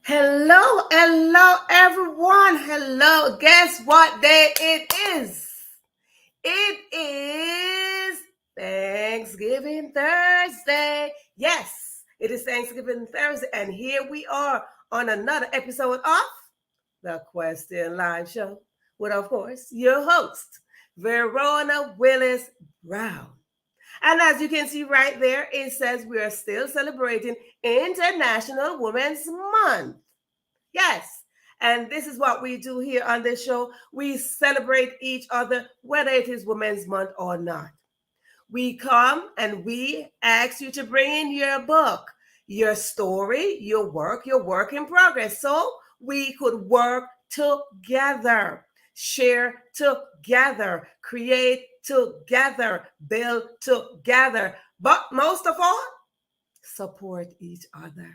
Hello, everyone. Hello. Guess what day it is? It is Thanksgiving Thursday. Yes, it is Thanksgiving Thursday, and here we are on another episode of the Question Live Show with, of course, your host, Verona Willis-Brown. And as you can see right there, it says we are still celebrating International Women's Month. Yes. And this is what we do here on this show. We celebrate each other, whether it is Women's Month or not. We come and we ask you to bring in your book, your story, your work in progress. So we could work together, share together, create together, build together. But most of all, support each other.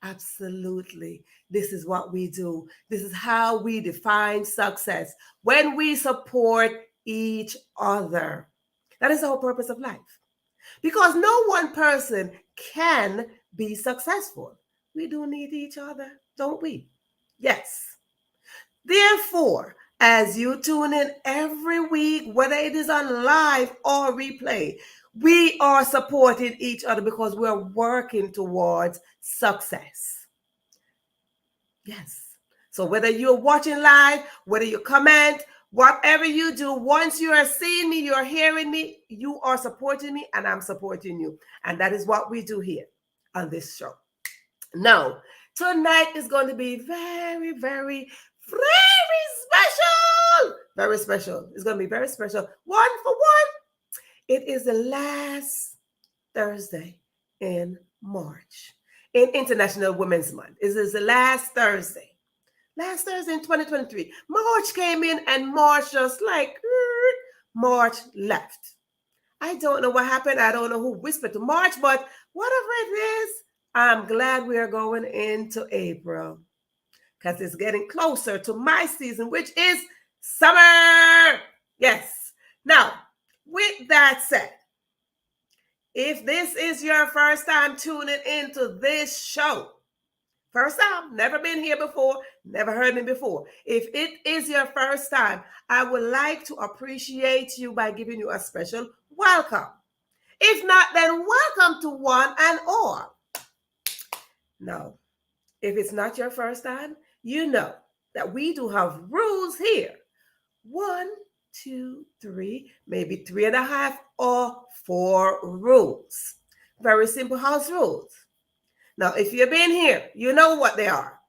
Absolutely. This is what we do. This is how we define success. When we support each other. That is the whole purpose of life. Because no one person can be successful. We do need each other, don't we? Yes. Therefore, as you tune in every week, whether it is on live or replay, we are supporting each other because we're working towards success. Yes. So whether you're watching live, whether you comment, whatever you do, once you are seeing me, you're hearing me, you are supporting me, and I'm supporting you. And that is what we do here on this show. Now, tonight is going to be very, very special. Very special. It's going to be very special. One for one. It is the last Thursday in March, in International Women's Month. It is the last Thursday. Last Thursday in 2023. March came in and March just like, March left. I don't know what happened. I don't know who whispered to March, but whatever it is, I'm glad we are going into April because it's getting closer to my season, which is summer. Yes. Now, with that said, if this is your first time tuning into this show, first time, never been here before, never heard me before. If it is your first time, I would like to appreciate you by giving you a special welcome. If not, then welcome to one and all. Now, if it's not your first time, you know that we do have rules here. 1, 2, 3, maybe 3.5 or 4 rules. Very simple house rules. Now, if you've been here, you know what they are.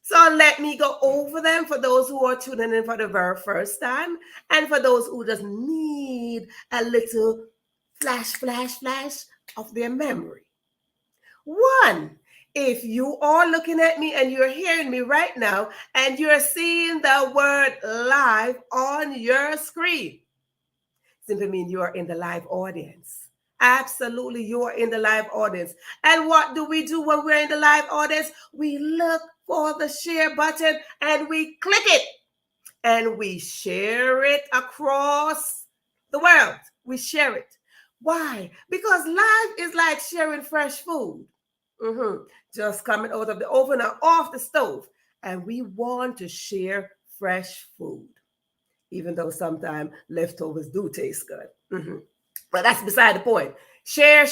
So let me go over them for those who are tuning in for the very first time and for those who just need a little flash of their memory. 1, if you are looking at me and you're hearing me right now and you're seeing the word live on your screen, simply means you are in the live audience. Absolutely, you are in the live audience. And what do we do when we're in the live audience? We look for the share button and we click it. And we share it across the world. We share it. Why? Because live is like sharing fresh food. Just coming out of the oven or off the stove. And we want to share fresh food. Even though sometimes leftovers do taste good. But that's beside the point. Share,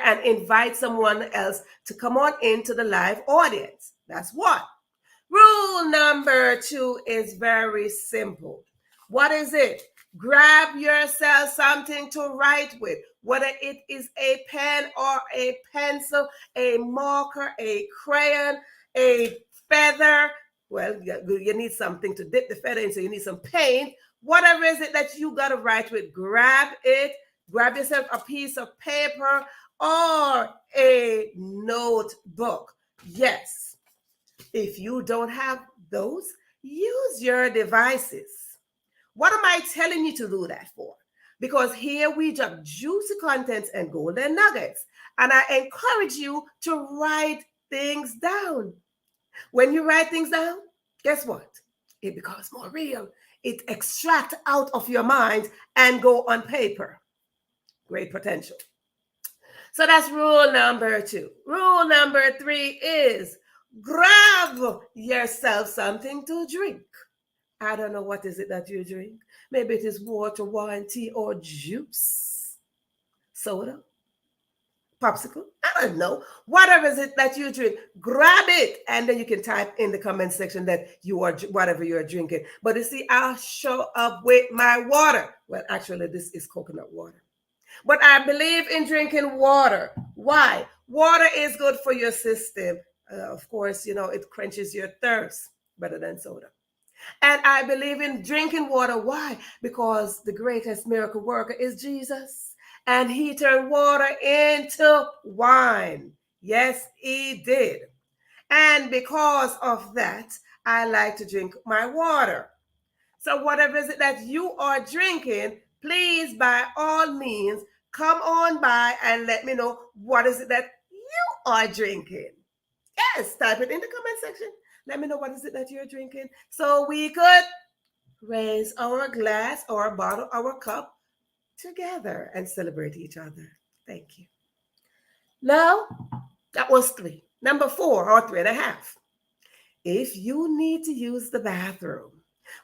and invite someone else to come on into the live audience. That's one. Rule number 2 is very simple. What is it? Grab yourself something to write with, whether it is a pen or a pencil, a marker, a crayon, a feather. Well, you need something to dip the feather in, so you need some paint. Whatever is it that you got to write with, grab it. Grab yourself a piece of paper or a notebook. Yes. If you don't have those, use your devices. What am I telling you to do that for? Because here we drop juicy contents and golden nuggets. And I encourage you to write things down. When you write things down, guess what? It becomes more real. It extracts out of your mind and go on paper. Great potential. So that's rule number 2. Rule number 3 is grab yourself something to drink. I don't know what is it that you drink. Maybe it is water, wine, tea, or juice, soda, popsicle. I don't know. Whatever is it that you drink, grab it, and then you can type in the comment section that you are whatever you are drinking. But you see, I'll show up with my water. Well, actually, this is coconut water. But I believe in drinking water. Why? Water is good for your system. Of course, it quenches your thirst better than soda. And I believe in drinking water. Why? Because the greatest miracle worker is Jesus. And he turned water into wine. Yes, he did. And because of that, I like to drink my water. So whatever is it that you are drinking, please, by all means, come on by and let me know what is it that you are drinking. Yes, type it in the comment section. Let me know what is it that you're drinking so we could raise our glass, our bottle, our cup together and celebrate each other. Thank you. Now, that was 3. Number 4, or 3.5. If you need to use the bathroom,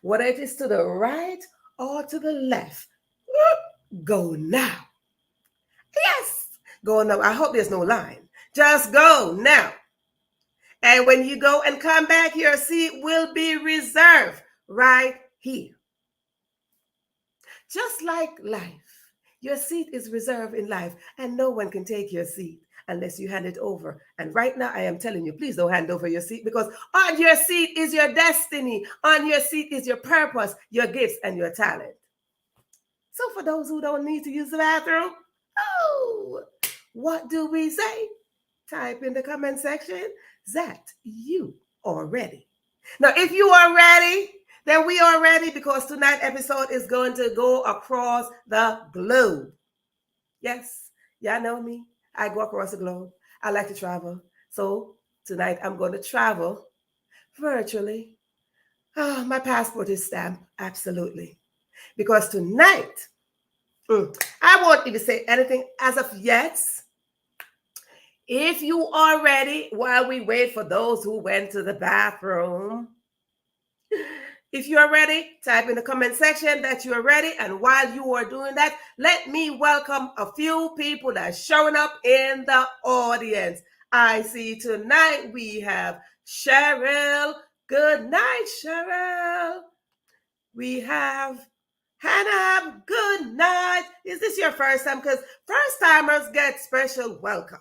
whether it is to the right or to the left, go now. Yes, go now. I hope there's no line. Just go now. And when you go and come back, your seat will be reserved right here. Just like life, your seat is reserved in life, and no one can take your seat unless you hand it over. And right now, I am telling you, please don't hand over your seat, because on your seat is your destiny. On your seat is your purpose, your gifts, and your talent. So for those who don't need to use the bathroom, what do we say? Type in the comment section that you are ready. Now, if you are ready, then we are ready, because tonight's episode is going to go across the globe. Yes, y'all know me. I go across the globe. I like to travel. So tonight I'm going to travel virtually. Oh, my passport is stamped. Absolutely. Because tonight, I won't even say anything as of yet. If you are ready, while we wait for those who went to the bathroom, if you are ready, type in the comment section that you are ready. And while you are doing that, let me welcome a few people that are showing up in the audience. I see tonight we have Cheryl. Good night, Cheryl. We have Hannah. Good night. Is this your first time? Because first timers get special welcome.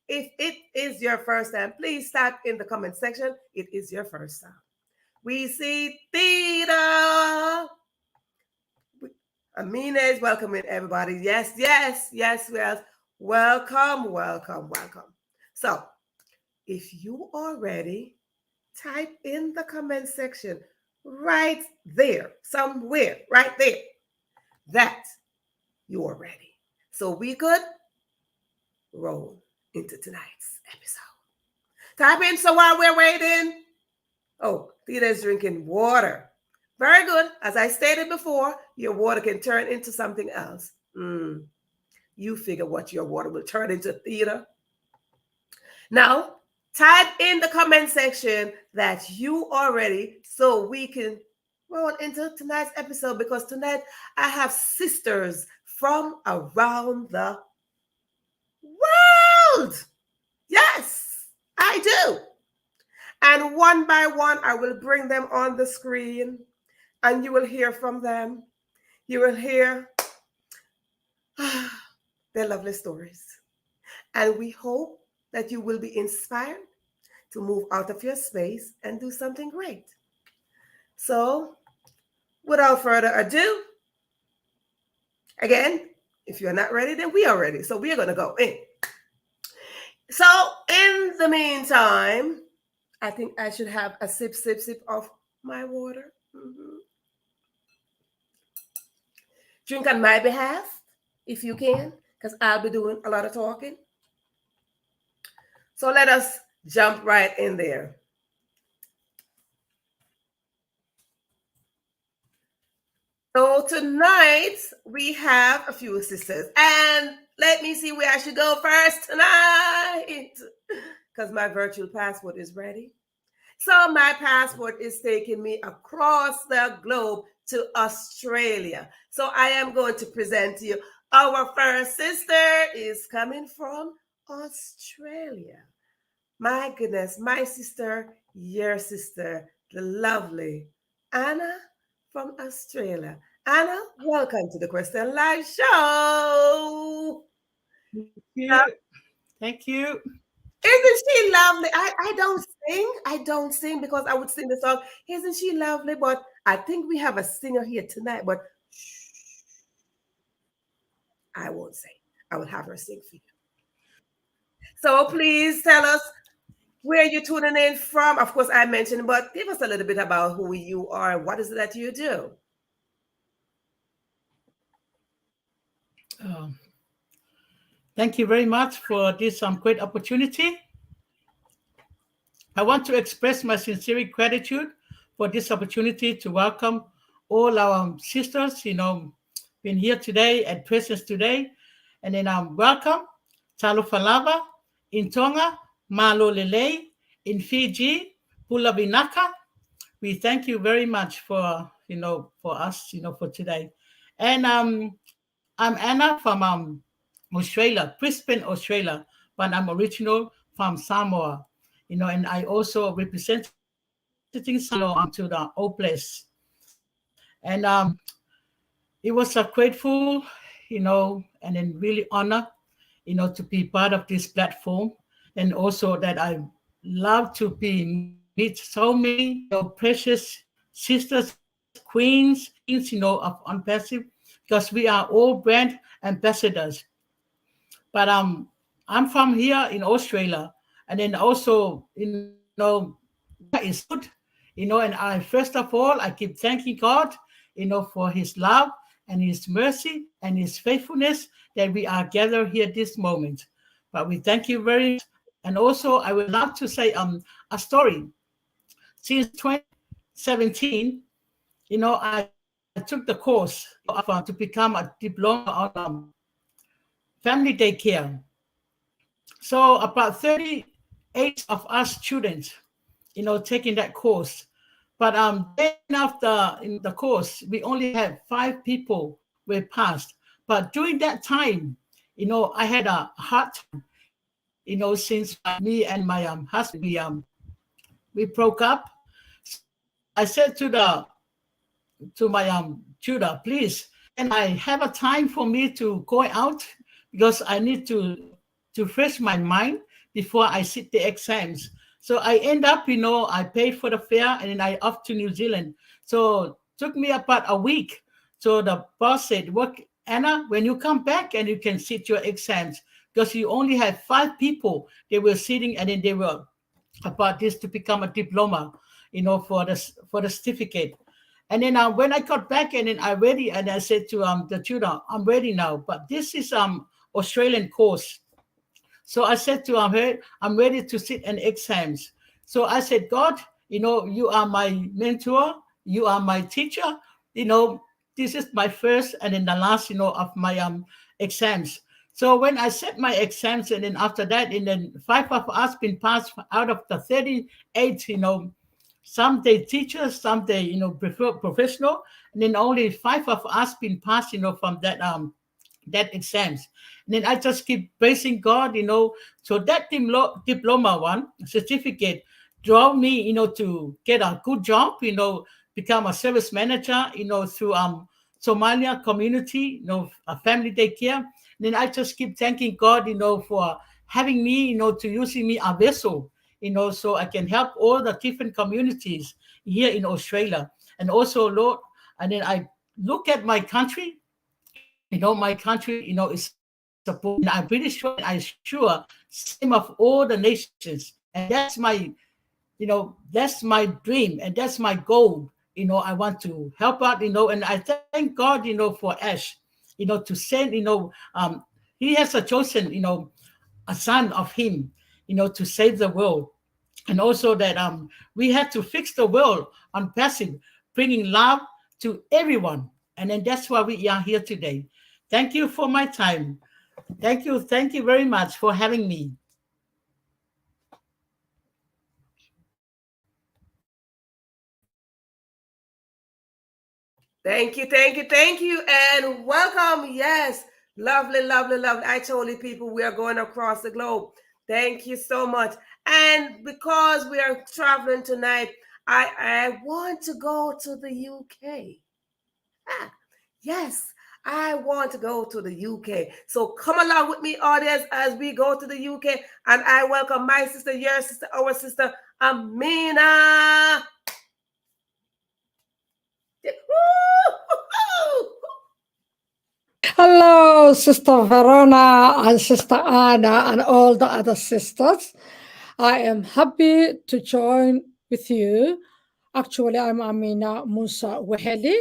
If it is your first time, please type in the comment section. It is your first time. We see Theta. Amina is welcoming everybody. Yes. Welcome. So, if you are ready, type in the comment section right there, somewhere, right there, that you are ready. So we could roll into tonight's episode. Type in, so while we're waiting. Oh, Theta is drinking water. Very good. As I stated before, your water can turn into something else. You figure what your water will turn into, Theta. Now, type in the comment section that you are ready so we can roll into tonight's episode, because tonight I have sisters from around the world. Yes, I do. And one by one, I will bring them on the screen, and you will hear from them. You will hear their lovely stories. And we hope that you will be inspired to move out of your space and do something great. So, without further ado, again, if you're not ready, then we are ready. So we are going to go in. So in the meantime, I think I should have a sip of my water. Drink on my behalf, if you can, because I'll be doing a lot of talking. So let us jump right in there. So tonight we have a few sisters, and let me see where I should go first tonight. because my virtual passport is ready. So my passport is taking me across the globe to Australia. So I am going to present to you our first sister is coming from Australia. My goodness, my sister, your sister, the lovely Anna from Australia. Anna, welcome to the Question Live Show. Thank you. Thank you. Isn't she lovely? I don't sing. I don't sing because I would sing the song. Isn't she lovely? But I think we have a singer here tonight, but I won't sing. I will have her sing for you. So please tell us where you're tuning in from. Of course, I mentioned, but give us a little bit about who you are. What is it that you do? Um, Thank you very much for this great opportunity. I want to express my sincere gratitude for this opportunity to welcome all our sisters, being here today and presence today. And then welcome Talo Falava, in Tonga, Malo Lele, in Fiji, Pula Vinaka. We thank you very much for, for us, for today. And I'm Anna from Australia, Brisbane, Australia, but I'm original from Samoa, and I also representing Samoa to the old place. And it was a grateful, and then really honor, to be part of this platform, and also that I love to be meet so many, precious sisters, queens, kings, of Unpassive, because we are all brand ambassadors. But I'm from here in Australia, and then also, weather is good, and I first of all I keep thanking God, for His love and His mercy and His faithfulness that we are gathered here this moment. But we thank you very much, and also I would love to say a story. Since 2017, I took the course of to become a diploma on family daycare. So about 38 of us students, taking that course. But then after in the course, we only had 5 people were passed. But during that time, I had a hard time, since me and my husband, we broke up. So I said to my tutor, please, can I have a time for me to go out, because I need to fresh my mind before I sit the exams. So I end up, I paid for the fare and then I off to New Zealand. So took me about a week. So the boss said, "What, Anna, when you come back and you can sit your exams, because you only have 5 people. They were sitting and then they were about this to become a diploma, for the certificate." And then when I got back and then I ready, and I said to the tutor, "I'm ready now, but this is Australian course." So I said to her, "I'm ready to sit an exams." So I said, "God, you are my mentor, you are my teacher. You know, this is my first and then the last, of my exams." So when I set my exams, and then after that, and then 5 of us been passed out of the 38, some they teachers, some they, prefer professional, and then only 5 of us been passed, from that exams. And then I just keep praising God, So that diploma one certificate drove me, to get a good job, become a service manager, through Somalia community, a family daycare. And then I just keep thanking God, for having me, to using me a vessel, so I can help all the different communities here in Australia. And also, Lord, and then I look at my country. My country, is supporting, and I'm pretty sure, and I'm sure, same of all the nations. And that's that's my dream, and that's my goal. I want to help out, and I thank God, for Ash, to send, he has a chosen, a son of him, to save the world. And also that we had to fix the world on passive, bringing love to everyone. And then that's why we are here today. Thank you for my time. Thank you very much for having me. Thank you, thank you, thank you, and welcome. Yes, lovely, lovely, lovely. I told you, people, we are going across the globe. Thank you so much. And because we are traveling tonight, I want to go to the UK. Ah, yes, I want to go to the UK. So come along with me, audience, as we go to the UK. And I welcome my sister, your sister, our sister, Amina. Hello, Sister Verona and Sister Anna and all the other sisters. I am happy to join with you. Actually, I'm Amina Musa Waheli.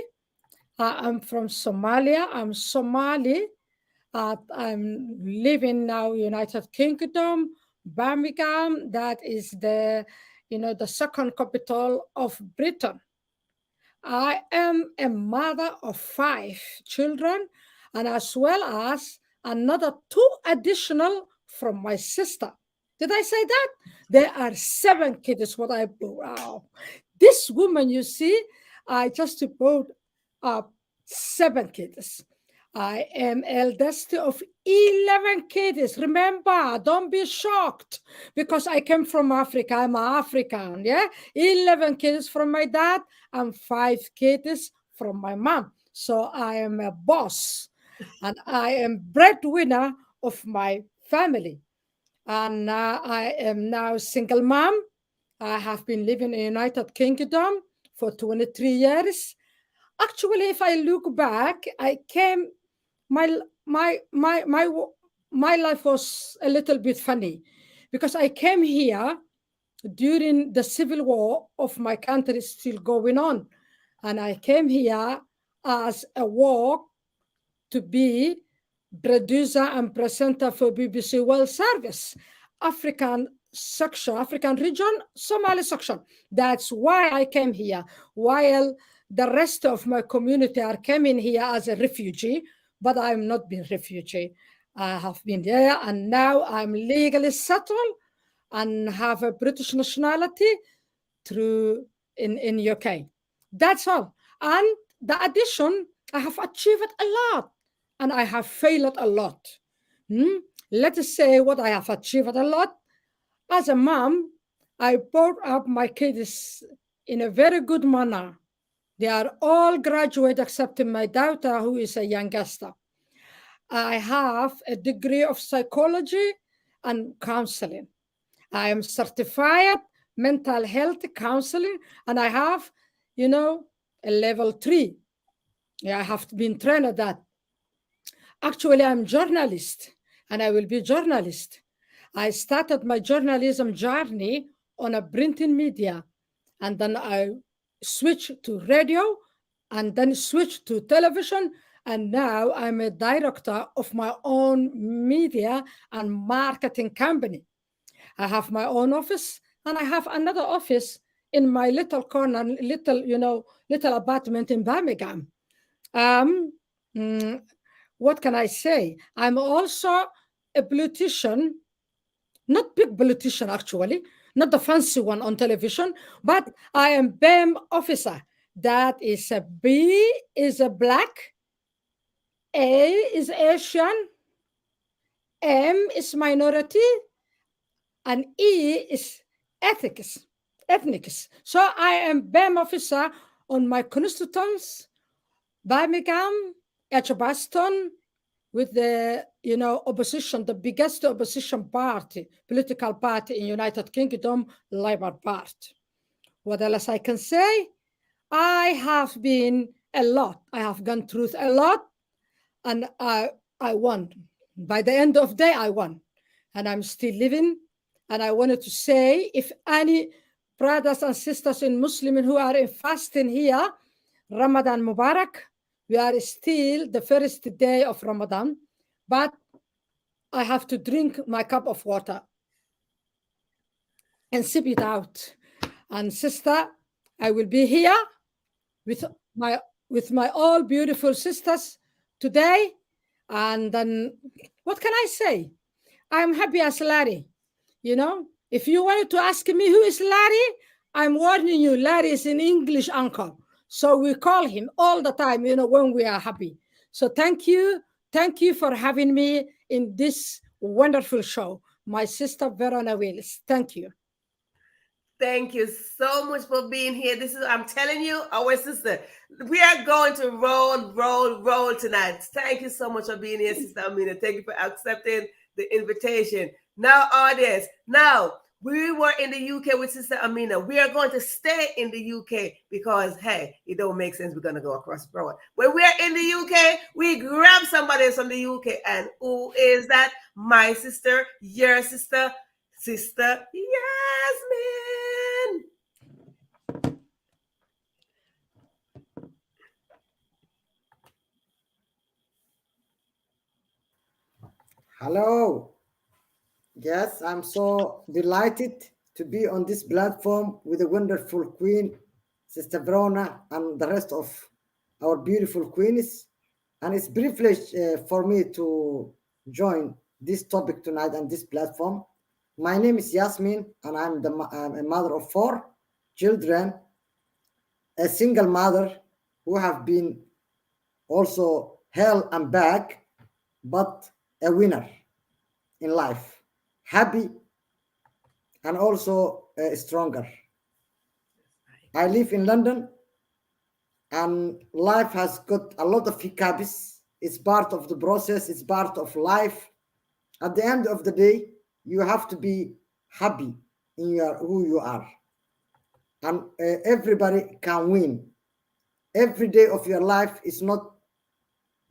I am from Somalia. I'm Somali. I'm living now United Kingdom, Birmingham. That is the second capital of Britain. I am a mother of 5 children, and as well as another 2 additional from my sister. Did I say that? There are 7 kids. Wow. This woman, you see, I just brought up 7 kids. I am eldest of 11 kids. Remember, don't be shocked because I came from Africa. I'm African, yeah? 11 kids from my dad and 5 kids from my mom. So I am a boss and I am breadwinner of my family. And I am now single mom. I have been living in United Kingdom for 23 years. Actually, if I look back, I came my my my my my life was a little bit funny because I came here during the civil war of my country is still going on, and I came here as a work to be producer and presenter for BBC World Service, African section, African region, Somali section. That's why I came here, while the rest of my community are coming here as a refugee, but I'm not been refugee. I have been there and now I'm legally settled and have a British nationality through in UK. That's all. And the addition, I have achieved a lot and I have failed a lot. Let us say what I have achieved a lot. As a mom, I brought up my kids in a very good manner. They are all graduate except my daughter, who is a youngest. I have a degree of psychology and counseling. I am certified mental health counseling, and I have, a level 3. Yeah, I have been trained at that. Actually, I'm journalist, and I will be journalist. I started my journalism journey on a printing media, and then I switched to radio, and then switched to television, and now I'm a director of my own media and marketing company. I have my own office and I have another office in my little corner, little apartment in Birmingham. Um, mm, what can I say? I'm also a politician, not big politician actually, not the fancy one on television, but I am BEM officer. That is a B is a black, A is Asian, M is minority, and E is ethics, ethnics. So I am BEM officer on my constituents, Birmingham, Edgbaston, with the opposition, the biggest opposition party, political party in United Kingdom, Labour Party. What else I can say? I have been a lot. I have gone through a lot, and I won. By the end of the day, I won, and I'm still living. And I wanted to say, if any brothers and sisters in Muslim who are in fasting here, Ramadan Mubarak, we are still the first day of Ramadan, but I have to drink my cup of water and sip it out. And sister, I will be here with my all beautiful sisters today. And then what can I say? I'm happy as Larry. If you wanted to ask me who is Larry, I'm warning you, Larry is an English uncle. So we call him all the time, when we are happy. So thank you. Thank you for having me in this wonderful show. My sister Verona Willis. Thank you. Thank you so much for being here. This is, I'm telling you, our sister. We are going to roll, roll, roll tonight. Thank you so much for being here, Sister Amina. Thank you for accepting the invitation. Now, audience, now we were in the UK with Sister Amina. We are going to stay in the UK because, hey, it don't make sense. We're going to go across the road. When we are in the UK, we grab somebody from the UK. And who is that? My sister, your sister, Sister Yasmin. Hello. Yes, I'm so delighted to be on this platform with the wonderful Queen, Sister Verona, and the rest of our beautiful queens. And it's a privilege for me to join this topic tonight on this platform. My name is Yasmin, and I'm a mother of 4 children, a single mother who have been also hell and back, but a winner in life, happy and also stronger. I live in London, and life has got a lot of hiccups. It's part of the process, it's part of life. At the end of the day, you have to be happy in your who you are, and everybody can win. Every day of your life is not,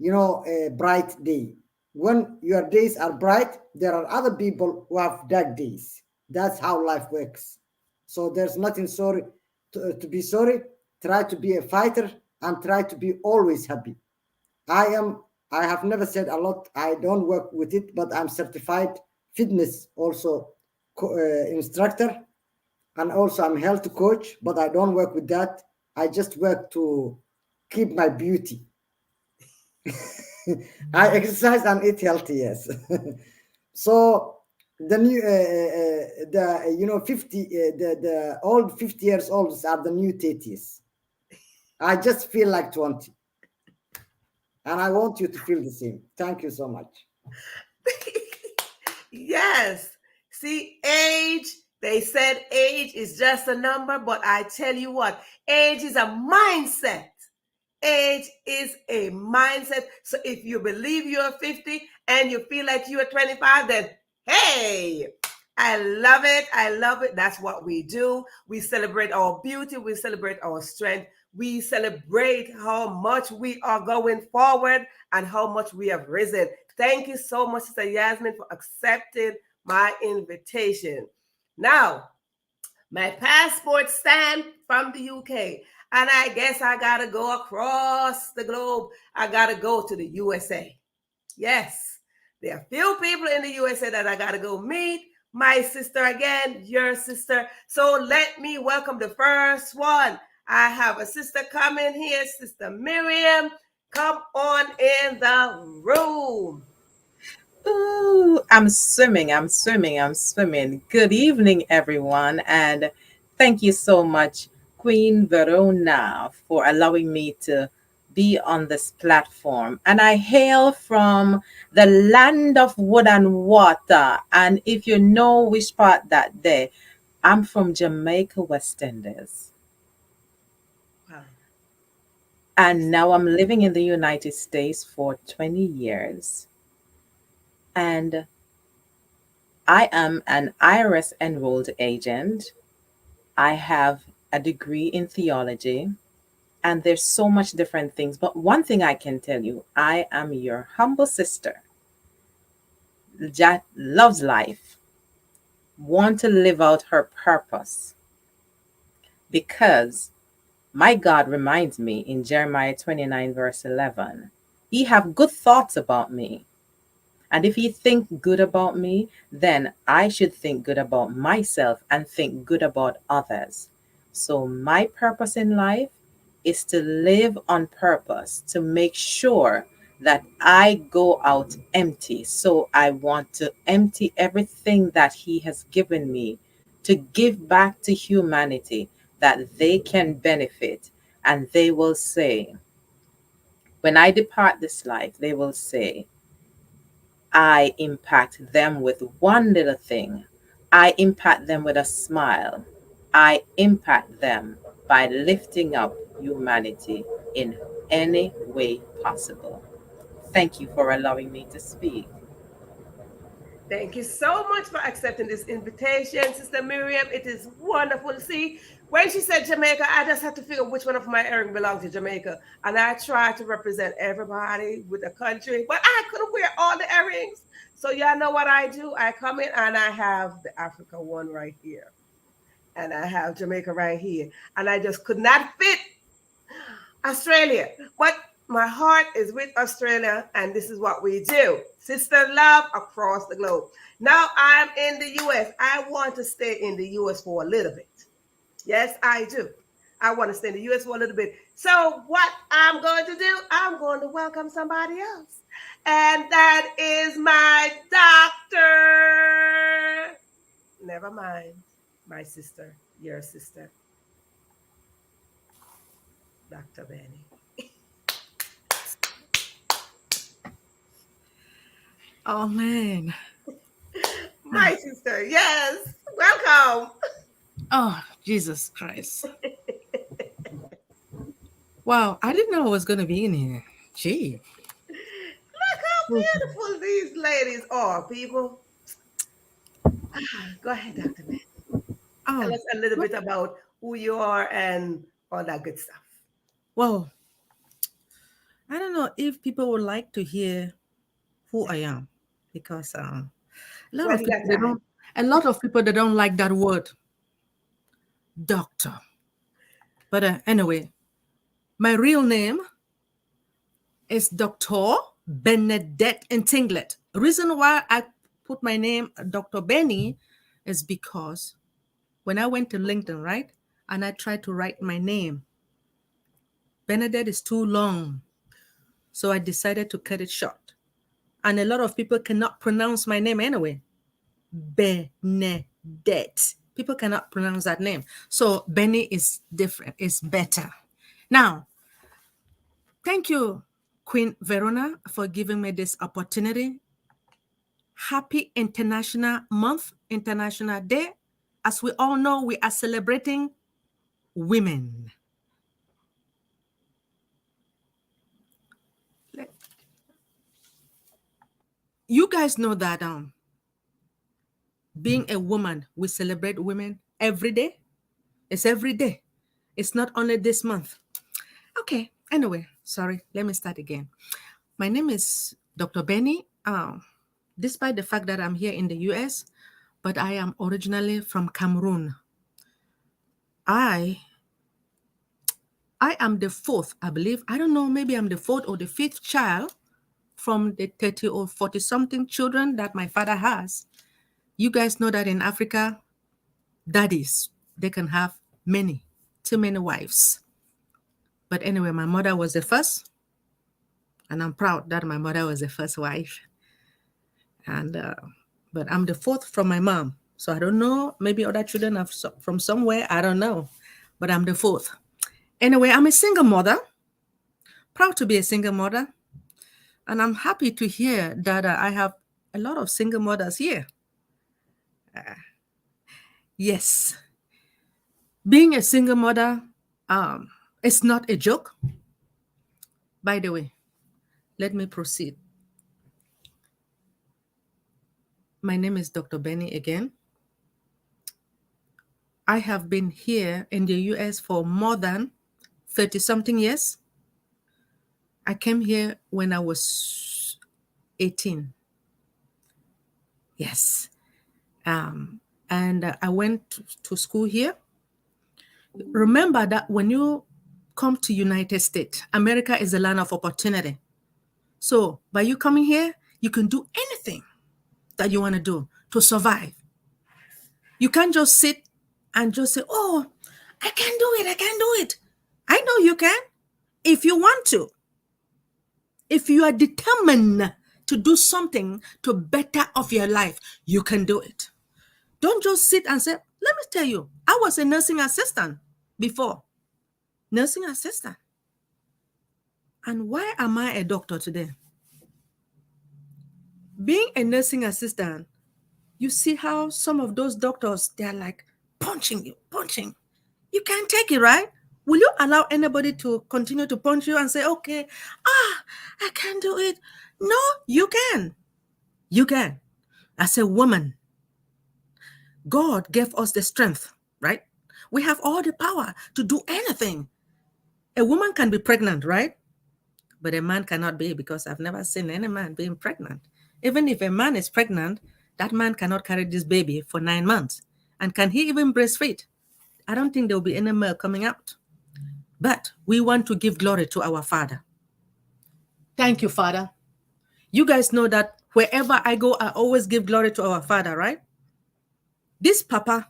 a bright day. When your days are bright, there are other people who have dark days. That's how life works. So there's nothing sorry to be sorry. Try to be a fighter and try to be always happy. I have never said a lot. I don't work with it, but I'm certified fitness also instructor, and also I'm health coach, but I don't work with that. I just work to keep my beauty. I exercise and eat healthy, yes. So the new the 50 the old 50 years olds are the new 30s. I just feel like 20, and I want you to feel the same. Thank you so much. Yes. See, age, they said age is just a number, but I tell you what, age is a mindset. Age is a mindset. So if you believe you're 50 and you feel like you're 25, then hey, I love it. I love it. That's what we do. We celebrate our beauty. We celebrate our strength. We celebrate how much we are going forward and how much we have risen. Thank you so much, Sister Yasmin, for accepting my invitation. Now, my passport stamp from the UK. And I guess I got to go across the globe. I got to go to the USA. Yes, there are few people in the USA that I got to go meet. My sister again, your sister. So let me welcome the first one. I have a sister coming here, Sister Miriam. Come on in the room. Ooh, I'm swimming. I'm swimming. I'm swimming. Good evening, everyone. And thank you so much, Queen Verona, for allowing me to be on this platform. And I hail from the land of wood and water. And if you know which part that day, I'm from Jamaica, West Indies. Wow. And now I'm living in the United States for 20 years. And I am an IRS enrolled agent. I have a degree in theology, and there's so much different things. But one thing I can tell you, I am your humble sister that loves life, want to live out her purpose, because my God reminds me in Jeremiah 29, verse 11, He have good thoughts about me. And if he think good about me, then I should think good about myself and think good about others. So my purpose in life is to live on purpose, to make sure that I go out empty. So I want to empty everything that he has given me to give back to humanity that they can benefit. And they will say, when I depart this life, they will say, I impact them with one little thing. I impact them with a smile. I impact them by lifting up humanity in any way possible. Thank you for allowing me to speak. Thank you so much for accepting this invitation, Sister Miriam. It is wonderful. See, when she said Jamaica, I just had to figure which one of my earrings belonged to Jamaica. And I tried to represent everybody with the country, but I couldn't wear all the earrings. So y'all know what I do? I come in and I have the Africa one right here. And I have Jamaica right here. And I just could not fit Australia. But my heart is with Australia, and this is what we do. Sister love across the globe. Now I'm in the US. I want to stay in the US for a little bit. Yes, I do. I want to stay in the US for a little bit. So, what I'm going to do, I'm going to welcome somebody else. And that is my doctor. Never mind, my sister, your sister, Dr. Benny. Oh man. My sister, yes. Welcome. Oh, Jesus Christ. Wow, I didn't know I was gonna be in here. Gee. Look how beautiful these ladies are, people. Go ahead, Dr. Ben. Tell Oh, us a little bit about who you are and all that good stuff. well, I don't know if people would like to hear who I am because a lot Well, of you people got they time. don't a lot of people they don't like that word doctor. But anyway, my real name is Dr. Bernadette Intinglet. The reason why I put my name Dr. Benny is because when I went to LinkedIn, right, and I tried to write my name, Bernadette is too long. So I decided to cut it short. And a lot of people cannot pronounce my name anyway. Bernadette. People cannot pronounce that name. So Benny is different, it's better. Now, thank you, Queen Verona, for giving me this opportunity. Happy International Month, International Day. As we all know, we are celebrating women. You guys know that being a woman, we celebrate women every day. It's every day. It's not only this month. Okay, anyway, sorry, let me start again. My name is Dr. Benny. Despite the fact that I'm here in the US, but I am originally from Cameroon. I am the fourth, I believe. I don't know, maybe I'm the fourth or the fifth child from the 30 or 40 something children that my father has. You guys know that in Africa, daddies, they can have too many wives. But anyway, my mother was the first, and I'm proud that my mother was the first wife. And but I'm the fourth from my mom. So I don't know, maybe other children are from somewhere, I don't know. But I'm the fourth. Anyway, I'm a single mother, proud to be a single mother. And I'm happy to hear that I have a lot of single mothers here. Yes, being a single mother, it's not a joke. By the way, let me proceed. My name is Dr. Benny again. I have been here in the US for more than 30 something years. I came here when I was 18. Yes. And I went to school here. Remember that when you come to United States, America is a land of opportunity. So by you coming here, you can do anything that you want to do to survive. You can't just sit and just say, oh, I can do it. I can do it. I know you can if you want to. If you are determined to do something to better of your life, you can do it. Don't just sit and say, let me tell you, I was a nursing assistant before. nursing assistant. And why am I a doctor today? Being a nursing assistant, you see how some of those doctors, they're like punching you, punching. You can't take it, right? Will you allow anybody to continue to punch you and say, okay, I can't do it? No, you can. You can. As a woman, God gave us the strength, right? We have all the power to do anything. A woman can be pregnant, right? But a man cannot be, because I've never seen any man being pregnant. Even if a man is pregnant, that man cannot carry this baby for 9 months. And can he even breastfeed? I don't think there will be any milk coming out. But we want to give glory to our Father. Thank you, Father. You guys know that wherever I go, I always give glory to our Father, right? This Papa,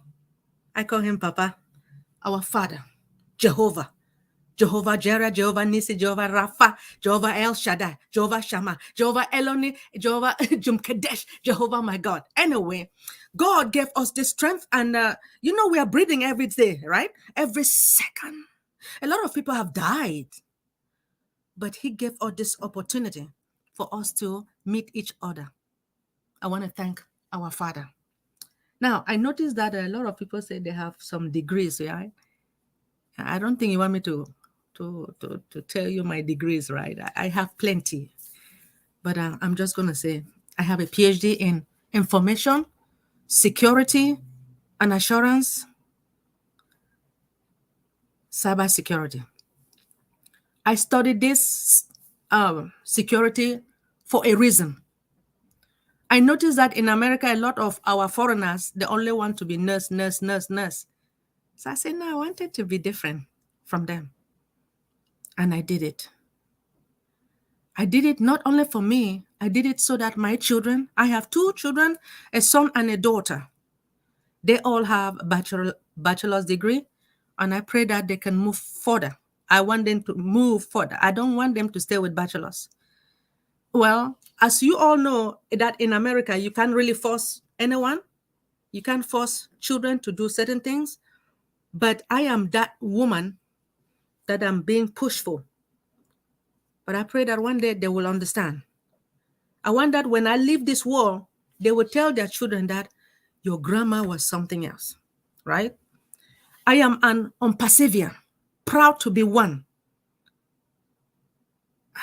I call him Papa, our Father, Jehovah. Jehovah Jireh, Jehovah Nisi, Jehovah Rapha, Jehovah El Shaddai, Jehovah Shammah, Jehovah Eloni, Jehovah Jum Kadesh, Jehovah my God. Anyway, God gave us the strength, and we are breathing every day, right? Every second. A lot of people have died, but He gave us this opportunity for us to meet each other. I want to thank our Father. Now, I noticed that a lot of people say they have some degrees, right? I don't think you want me to tell you my degrees, right? I have plenty, but I'm just going to say I have a PhD in information, security, and assurance, cybersecurity. I studied this security for a reason. I noticed that in America, a lot of our foreigners, they only want to be nurse. So I said, no, I wanted to be different from them. And I did it. I did it not only for me, I did it so that my children, I have 2 children, a son and a daughter. They all have bachelor's degree, and I pray that they can move further. I want them to move further. I don't want them to stay with bachelor's. Well, as you all know, that in America, you can't really force anyone. You can't force children to do certain things. But I am that woman that I'm being pushed for. But I pray that one day they will understand. I want that when I leave this world, they will tell their children that your grandma was something else, right? I am an Umpassivia, proud to be one.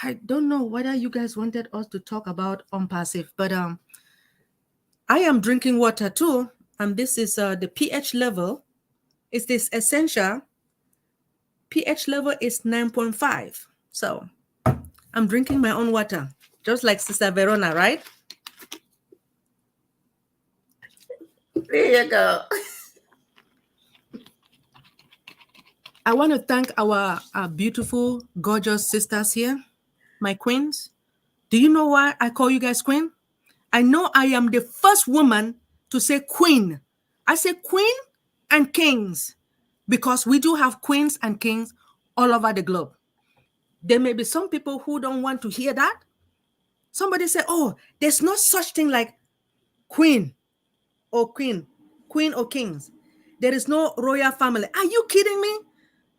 I don't know whether you guys wanted us to talk about Umpassive, but I am drinking water too, and this is the pH level. It's this essential. pH level is 9.5. So I'm drinking my own water, just like Sister Verona, right? There you go. I want to thank our beautiful, gorgeous sisters here, my queens. Do you know why I call you guys queen? I know I am the first woman to say queen. I say queen and kings because we do have queens and kings all over the globe. There may be some people who don't want to hear that. Somebody say, oh, there's no such thing like queen or kings. There is no royal family. Are you kidding me?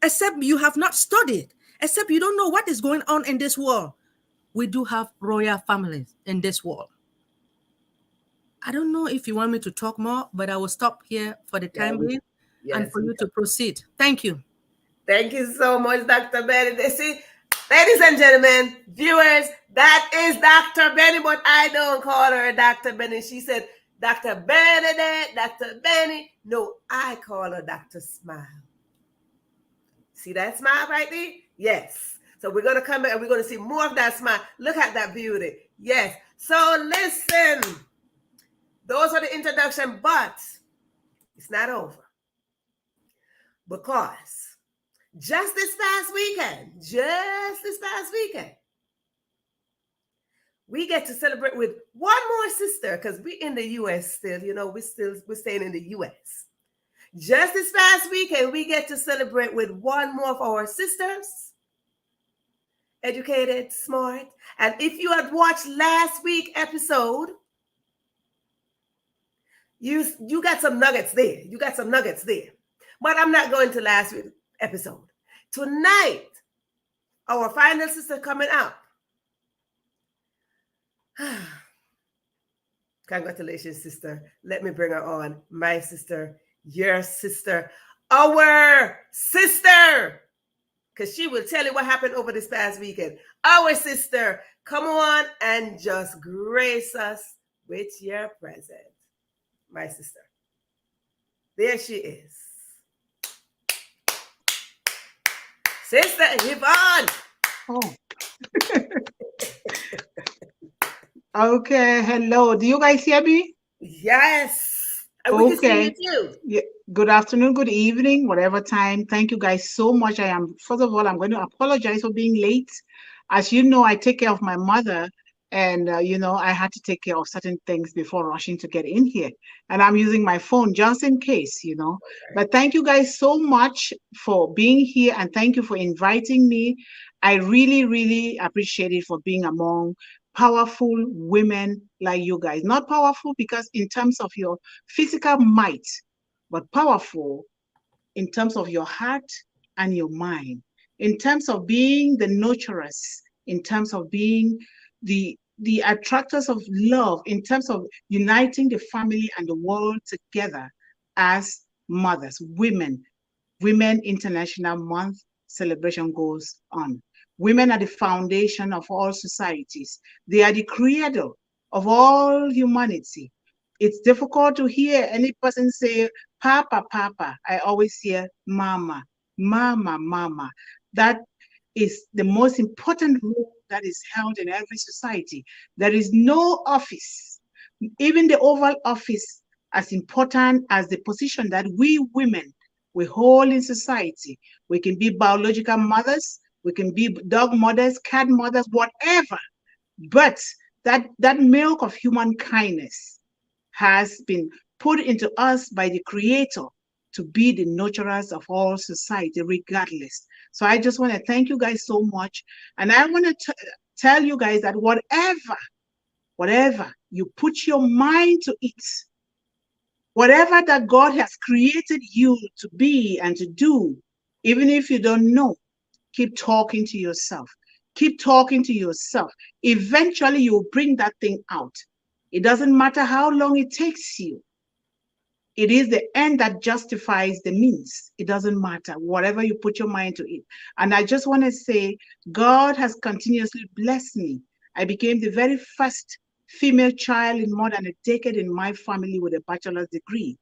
Except you have not studied, except you don't know what is going on in this world. We do have royal families in this world. I don't know if you want me to talk more, but I will stop here for the time being and for you to proceed. Thank you. Thank you so much, Dr. Benny. See, ladies and gentlemen, viewers, that is Dr. Benny, but I don't call her Dr. Benny. She said, Dr. Bernadette, Dr. Benny. No, I call her Dr. Smile. See that smile right there? Yes. So we're going to come back and we're going to see more of that smile. Look at that beauty. Yes. So listen, those are the introduction, but it's not over. Because just this past weekend, we get to celebrate with one more sister, because we're in the U.S. still, we're staying in the U.S. Just this past weekend, we get to celebrate with one more of our sisters, educated, smart. And if you had watched last week's episode, you got some nuggets there. But I'm not going to last week's episode. Tonight, our final sister coming up. Congratulations, sister. Let me bring her on. My sister, your sister, our sister. Because she will tell you what happened over this past weekend. Our sister, come on and just grace us with your presence. My sister. There she is. Sister Yvonne. Oh. Okay, hello. Do you guys hear me? Yes. And we can see you too. Yeah. Good afternoon, good evening, whatever time. Thank you guys so much. First of all, I'm going to apologize for being late. As you know, I take care of my mother, and I had to take care of certain things before rushing to get in here. And I'm using my phone just in case. But thank you guys so much for being here, and thank you for inviting me. I really, really appreciate it for being among powerful women like you guys. Not powerful because in terms of your physical might, but powerful in terms of your heart and your mind, in terms of being the nurturers, in terms of being the attractors of love, in terms of uniting the family and the world together as mothers, women. Women International Month celebration goes on. Women are the foundation of all societies. They are the creator of all humanity. It's difficult to hear any person say, Papa, Papa. I always hear Mama, Mama, Mama. That is the most important role that is held in every society. There is no office, even the Oval Office, as important as the position that we women we hold in society. We can be biological mothers, we can be dog mothers, cat mothers, whatever. But that milk of human kindness has been put into us by the Creator to be the nurturers of all society, regardless. So I just want to thank you guys so much. And I want to tell you guys that whatever you put your mind to it, whatever that God has created you to be and to do, even if you don't know, keep talking to yourself. Keep talking to yourself. Eventually, you will bring that thing out. It doesn't matter how long it takes you. It is the end that justifies the means. It doesn't matter, whatever you put your mind to it. And I just want to say, God has continuously blessed me. I became the very first female child in more than a decade in my family with a bachelor's degree.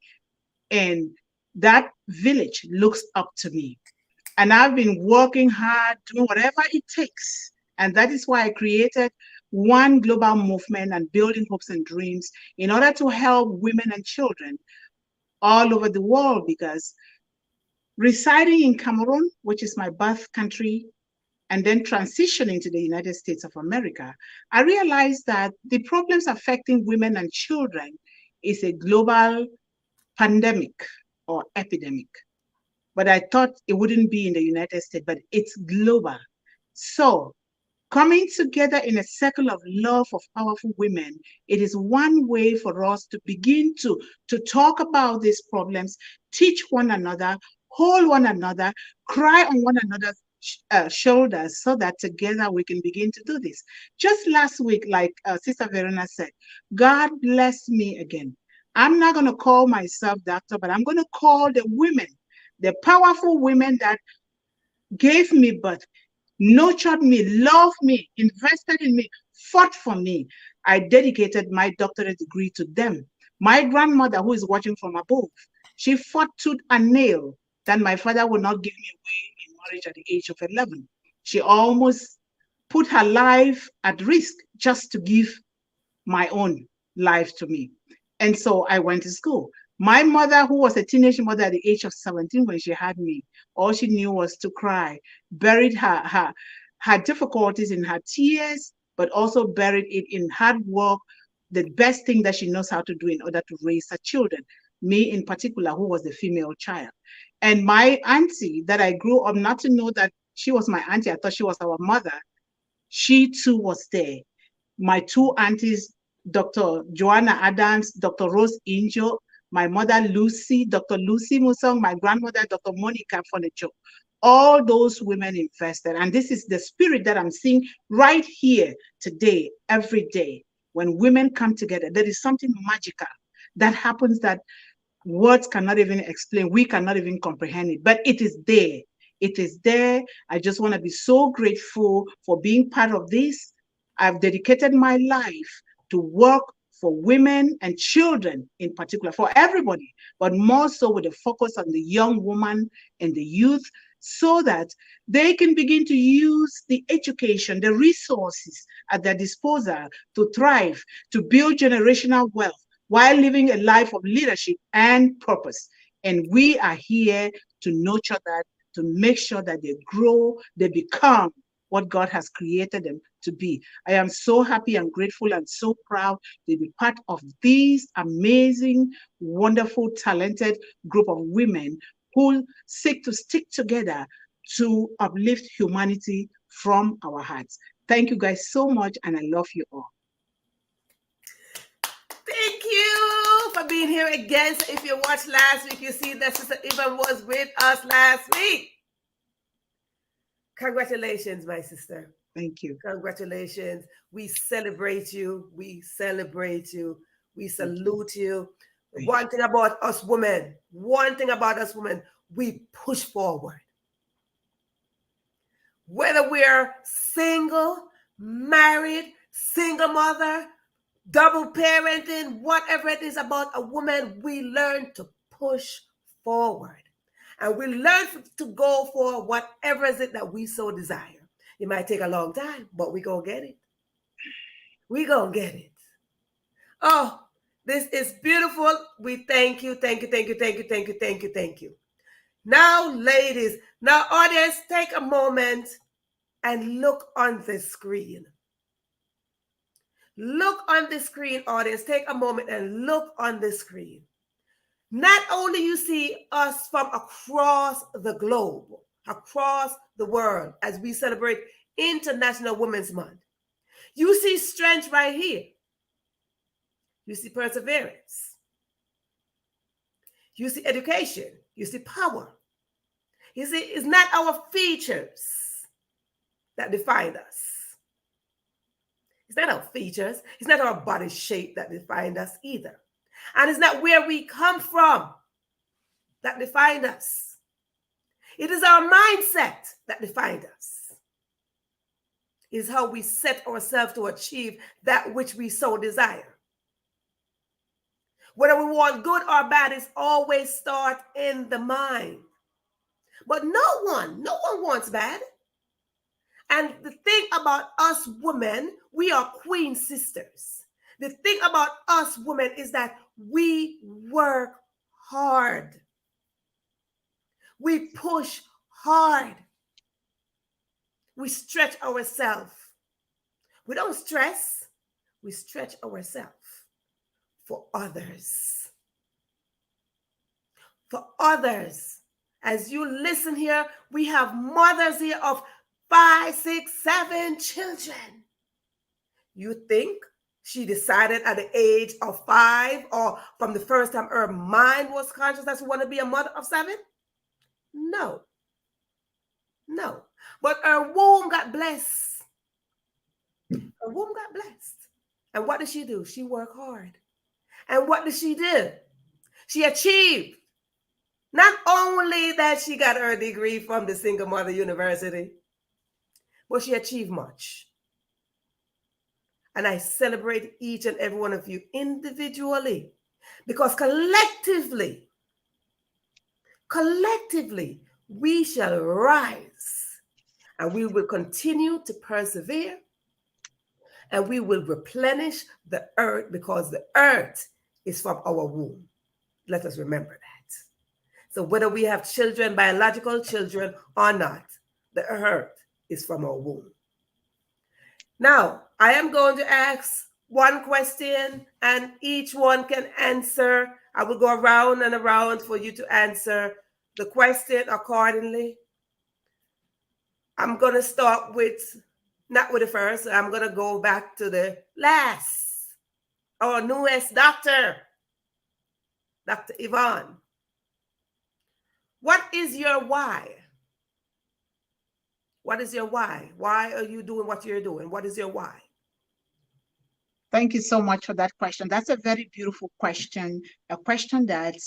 And that village looks up to me. And I've been working hard, doing whatever it takes. And that is why I created one global movement and building hopes and dreams in order to help women and children all over the world, because residing in Cameroon, which is my birth country, and then transitioning to the United States of America, I realized that the problems affecting women and children is a global pandemic or epidemic. But I thought it wouldn't be in the United States, but it's global. So coming together in a circle of love of powerful women, it is one way for us to begin to talk about these problems, teach one another, hold one another, cry on one another's shoulders, so that together we can begin to do this. Just last week, like Sister Verona said, God blessed me again. I'm not going to call myself doctor, but I'm going to call the women, the powerful women that gave me birth, nurtured me, loved me, invested in me, fought for me. I dedicated my doctorate degree to them. My grandmother, who is watching from above, she fought tooth and nail that my father would not give me away in marriage at the age of 11. She almost put her life at risk just to give my own life to me. And so I went to school. My mother, who was a teenage mother at the age of 17 when she had me, all she knew was to cry, buried her difficulties in her tears, but also buried it in hard work, the best thing that she knows how to do in order to raise her children, me in particular, who was the female child. And my auntie that I grew up not to know that she was my auntie, I thought she was our mother, she too was there. My two aunties, Dr. Joanna Adams, Dr. Rose Angel, my mother Lucy, Dr. Lucy Musong, my grandmother, Dr. Monica Fonecho, all those women invested. And this is the spirit that I'm seeing right here today, every day. When women come together, there is something magical that happens that words cannot even explain. We cannot even comprehend it, but it is there. It is there. I just want to be so grateful for being part of this. I've dedicated my life to work for women and children in particular, for everybody, but more so with a focus on the young woman and the youth, so that they can begin to use the education, the resources at their disposal to thrive, to build generational wealth while living a life of leadership and purpose. And we are here to nurture that, to make sure that they grow, they become what God has created them to be. I am so happy and grateful and so proud to be part of this amazing, wonderful, talented group of women who seek to stick together to uplift humanity from our hearts. Thank you guys so much, and I love you all. Thank you for being here again. So if you watched last week, you see that Sister Yvonne was with us last week. Congratulations, my sister. Thank you. Congratulations. We celebrate you. We celebrate you. We salute you. One thing about us women, we push forward. Whether we're single, married, single mother, double parenting, whatever it is about a woman, we learn to push forward. And we learn to go for whatever is it that we so desire. It might take a long time, but we gonna get it. We gonna get it. Oh, this is beautiful. We thank you, thank you, thank you, thank you, thank you, thank you, thank you. Now, ladies, now audience, take a moment and look on the screen. Look on the screen, audience. Take a moment and look on the screen. Not only you see us from across the globe, across the world, as we celebrate International Women's Month. You see strength right here. You see perseverance. You see education. You see power. You see, it's not our features that define us. It's not our features. It's not our body shape that define us either. And it's not where we come from that define us. It is our mindset that defines us. It is how we set ourselves to achieve that which we so desire. Whether we want good or bad, it's always start in the mind. But no one wants bad. And the thing about us women, we are queen sisters. The thing about us women is that we work hard. We push hard. We stretch ourselves. We don't stress. We stretch ourselves for others. For others. As you listen here, we have mothers here of 5, 6, 7 children. You think she decided at the age of 5 or from the first time her mind was conscious that she wanted to be a mother of 7? No. No. But her womb got blessed. Her womb got blessed. And what did she do? She worked hard. And what did she do? She achieved. Not only that she got her degree from the Single Mother University, but she achieved much. And I celebrate each and every one of you individually, because collectively, we shall rise and we will continue to persevere and we will replenish the earth, because the earth is from our womb. Let us remember that. So whether we have children, biological children or not, the earth is from our womb. Now, I am going to ask one question and each one can answer. I will go around and around for you to answer the question accordingly. I'm going to start with, not with the first, I'm going to go back to the last, our newest doctor, Dr. Yvonne. What is your why? What is your why? Why are you doing what you're doing? What is your why? Thank you so much for that question. That's a very beautiful question, a question that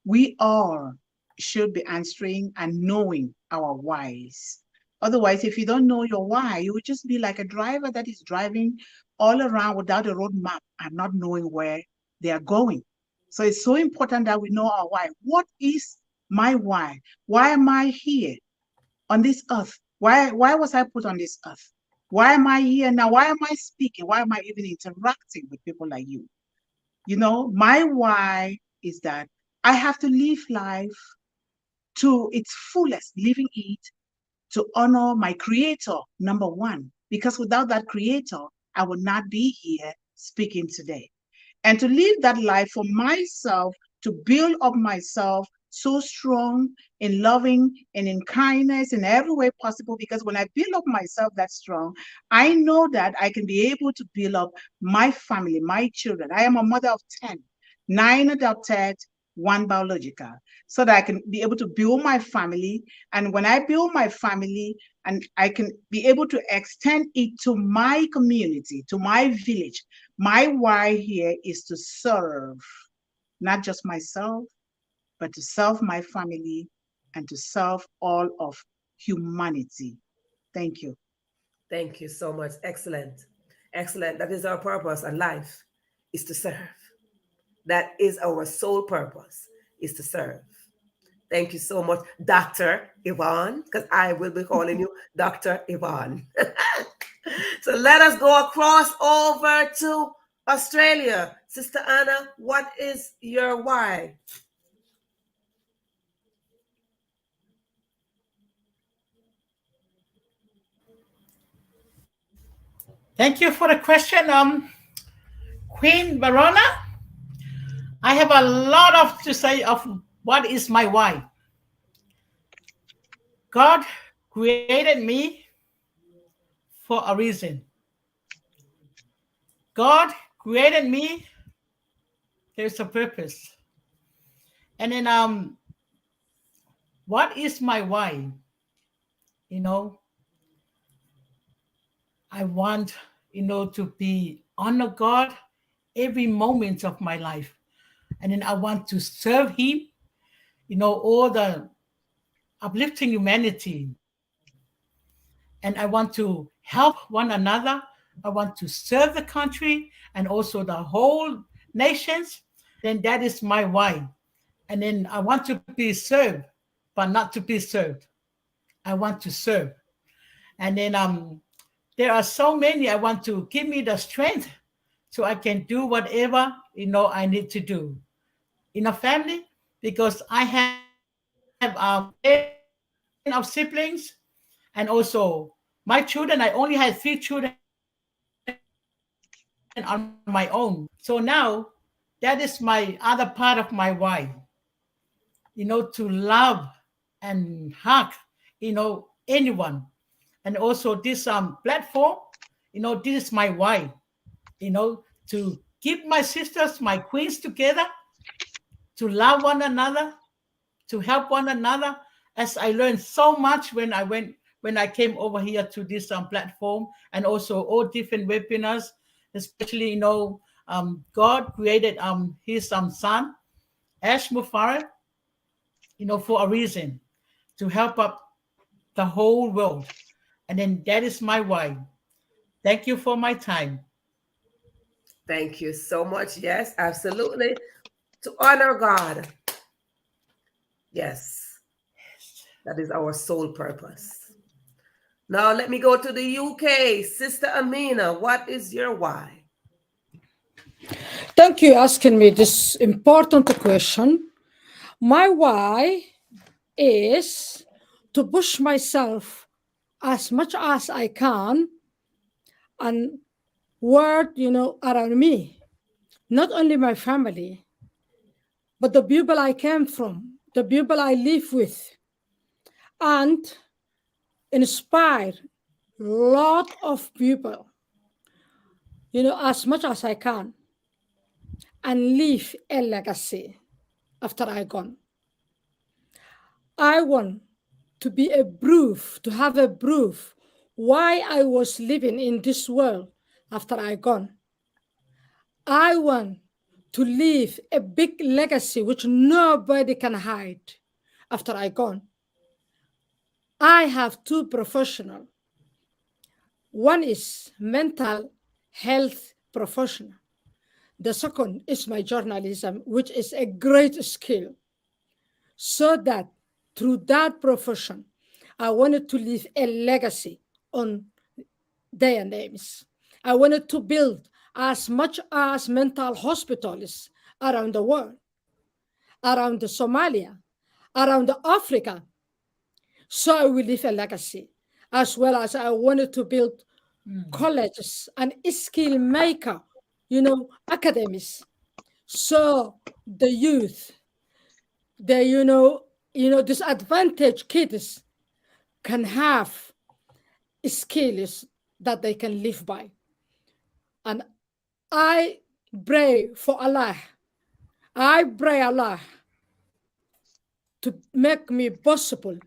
we all should be answering and knowing our whys. Otherwise, if you don't know your why, you would just be like a driver that is driving all around without a road map and not knowing where they are going. So it's so important that we know our why. What is my why? Why am I here on this earth? Why was I put on this earth? Why am I here now? Why am I speaking? Why am I even interacting with people like you? You know, my why is that I have to live life to its fullest, living it to honor my creator, number one, because without that creator, I would not be here speaking today. And to live that life for myself, to build up myself so strong in loving and in kindness in every way possible. Because when I build up myself that strong, I know that I can be able to build up my family, my children. I am a mother of 10, 9 adopted, 1 biological, so that I can be able to build my family. And when I build my family, and I can be able to extend it to my community, to my village, my why here is to serve, not just myself, but to serve my family and to serve all of humanity. Thank you. Thank you so much. Excellent. Excellent. That is our purpose in life, is to serve. That is our sole purpose, is to serve. Thank you so much, Dr. Yvonne, because I will be calling you Dr. Yvonne. So let us go across over to Australia. Sister Anna, what is your why? Thank you for the question, Queen Verona. I have a lot of to say of what is my why. God created me for a reason. God created me. There's a purpose. And then what is my why? You know, I want, to be honor God every moment of my life. And then I want to serve him, all the uplifting humanity. And I want to help one another. I want to serve the country and also the whole nations. Then that is my why. And then I want to be served, but not to be served. I want to serve. And then there are so many. I want to give me the strength so I can do whatever I need to do in a family, because I have 10 of siblings, and also my children. I only had 3 children on my own. So now that is my other part of my why, to love and hug, anyone. And also this platform, this is my why, to keep my sisters, my queens together, to love one another, to help one another. As I learned so much when I came over here to this platform, and also all different webinars, especially God created his son Ash Mufareh, for a reason, to help up the whole world. And then that is my why. Thank you for my time. Thank you so much. Yes, absolutely. To honor God. Yes, that is our sole purpose. Now let me go to the UK. Sister Amina, what is your why? Thank you asking me this important question. My why is to push myself as much as I can and world, around me. Not only my family, but the people I came from, the people I live with, and inspire a lot of people, as much as I can, and leave a legacy after I gone. I want to be a proof, to have a proof why I was living in this world after I gone. I want to leave a big legacy which nobody can hide after I gone. I have two professionals. One is mental health professional. The second is my journalism, which is a great skill. So that through that profession, I wanted to leave a legacy on their names. I wanted to build as much as mental hospitals around the world, around the Somalia, around Africa. So I will leave a legacy, as well as I wanted to build colleges and skill maker, academies. So the youth, the disadvantaged kids can have skills that they can live by. And I pray for Allah. I pray Allah to make me possible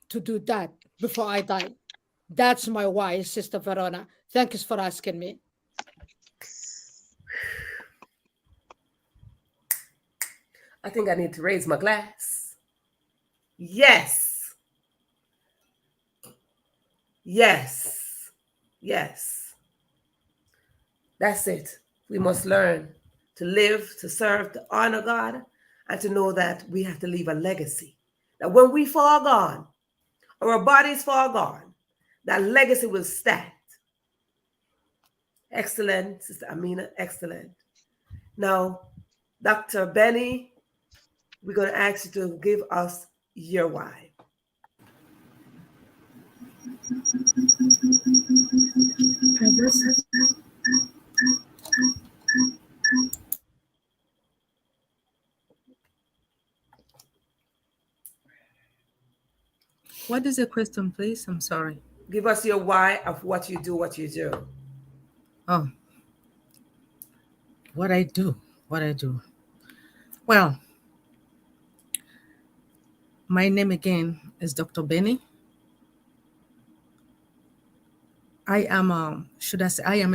to do that before I die. That's my why, Sister Verona. Thank you for asking me. I think I need to raise my glass. Yes. Yes. Yes. That's it. We must learn to live, to serve, to honor God, and to know that we have to leave a legacy. That when we fall gone, or our bodies fall gone, that legacy will stand. Excellent, Sister Amina, excellent. Now, Dr. Benny, we're going to ask you to give us your why. What is the question, please? I'm sorry. Give us your why of what you do, what you do. Oh, what I do. Well, my name again is Dr. Benny. I am a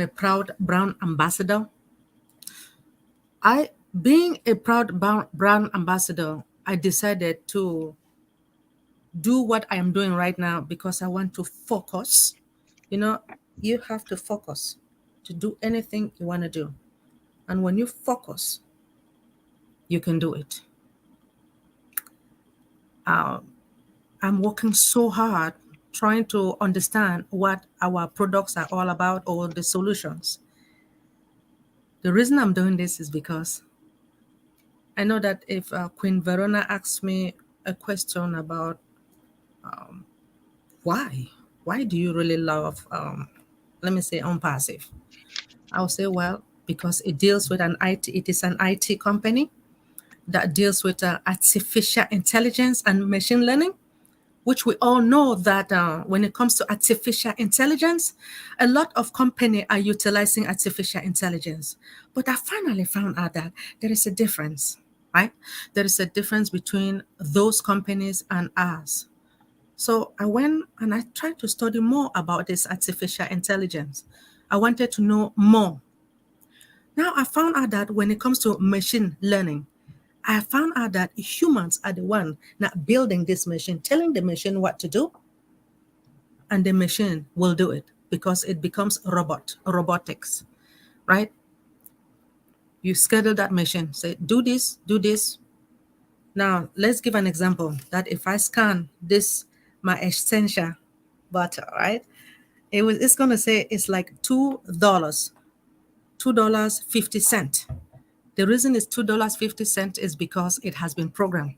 proud Brown ambassador. Being a proud Brown ambassador, I decided to do what I am doing right now because I want to focus. You have to focus to do anything you want to do. And when you focus, you can do it. I'm working so hard trying to understand what our products are all about or the solutions. The reason I'm doing this is because I know that if Queen Verona asks me a question about why do you really love, let me say, Unpassive, I'll say, well, because it deals with it is an IT company that deals with artificial intelligence and machine learning, which we all know that when it comes to artificial intelligence, a lot of companies are utilizing artificial intelligence. But I finally found out that there is a difference, right? There is a difference between those companies and us. So I went and I tried to study more about this artificial intelligence. I wanted to know more. Now I found out that when it comes to machine learning, I found out that humans are the one not building this machine, telling the machine what to do, and the machine will do it because it becomes robotics, right? You schedule that machine, say, do this. Now, let's give an example that if I scan this, my essential butter, right? It's going to say it's like $2.50. The reason it's $2.50 is because it has been programmed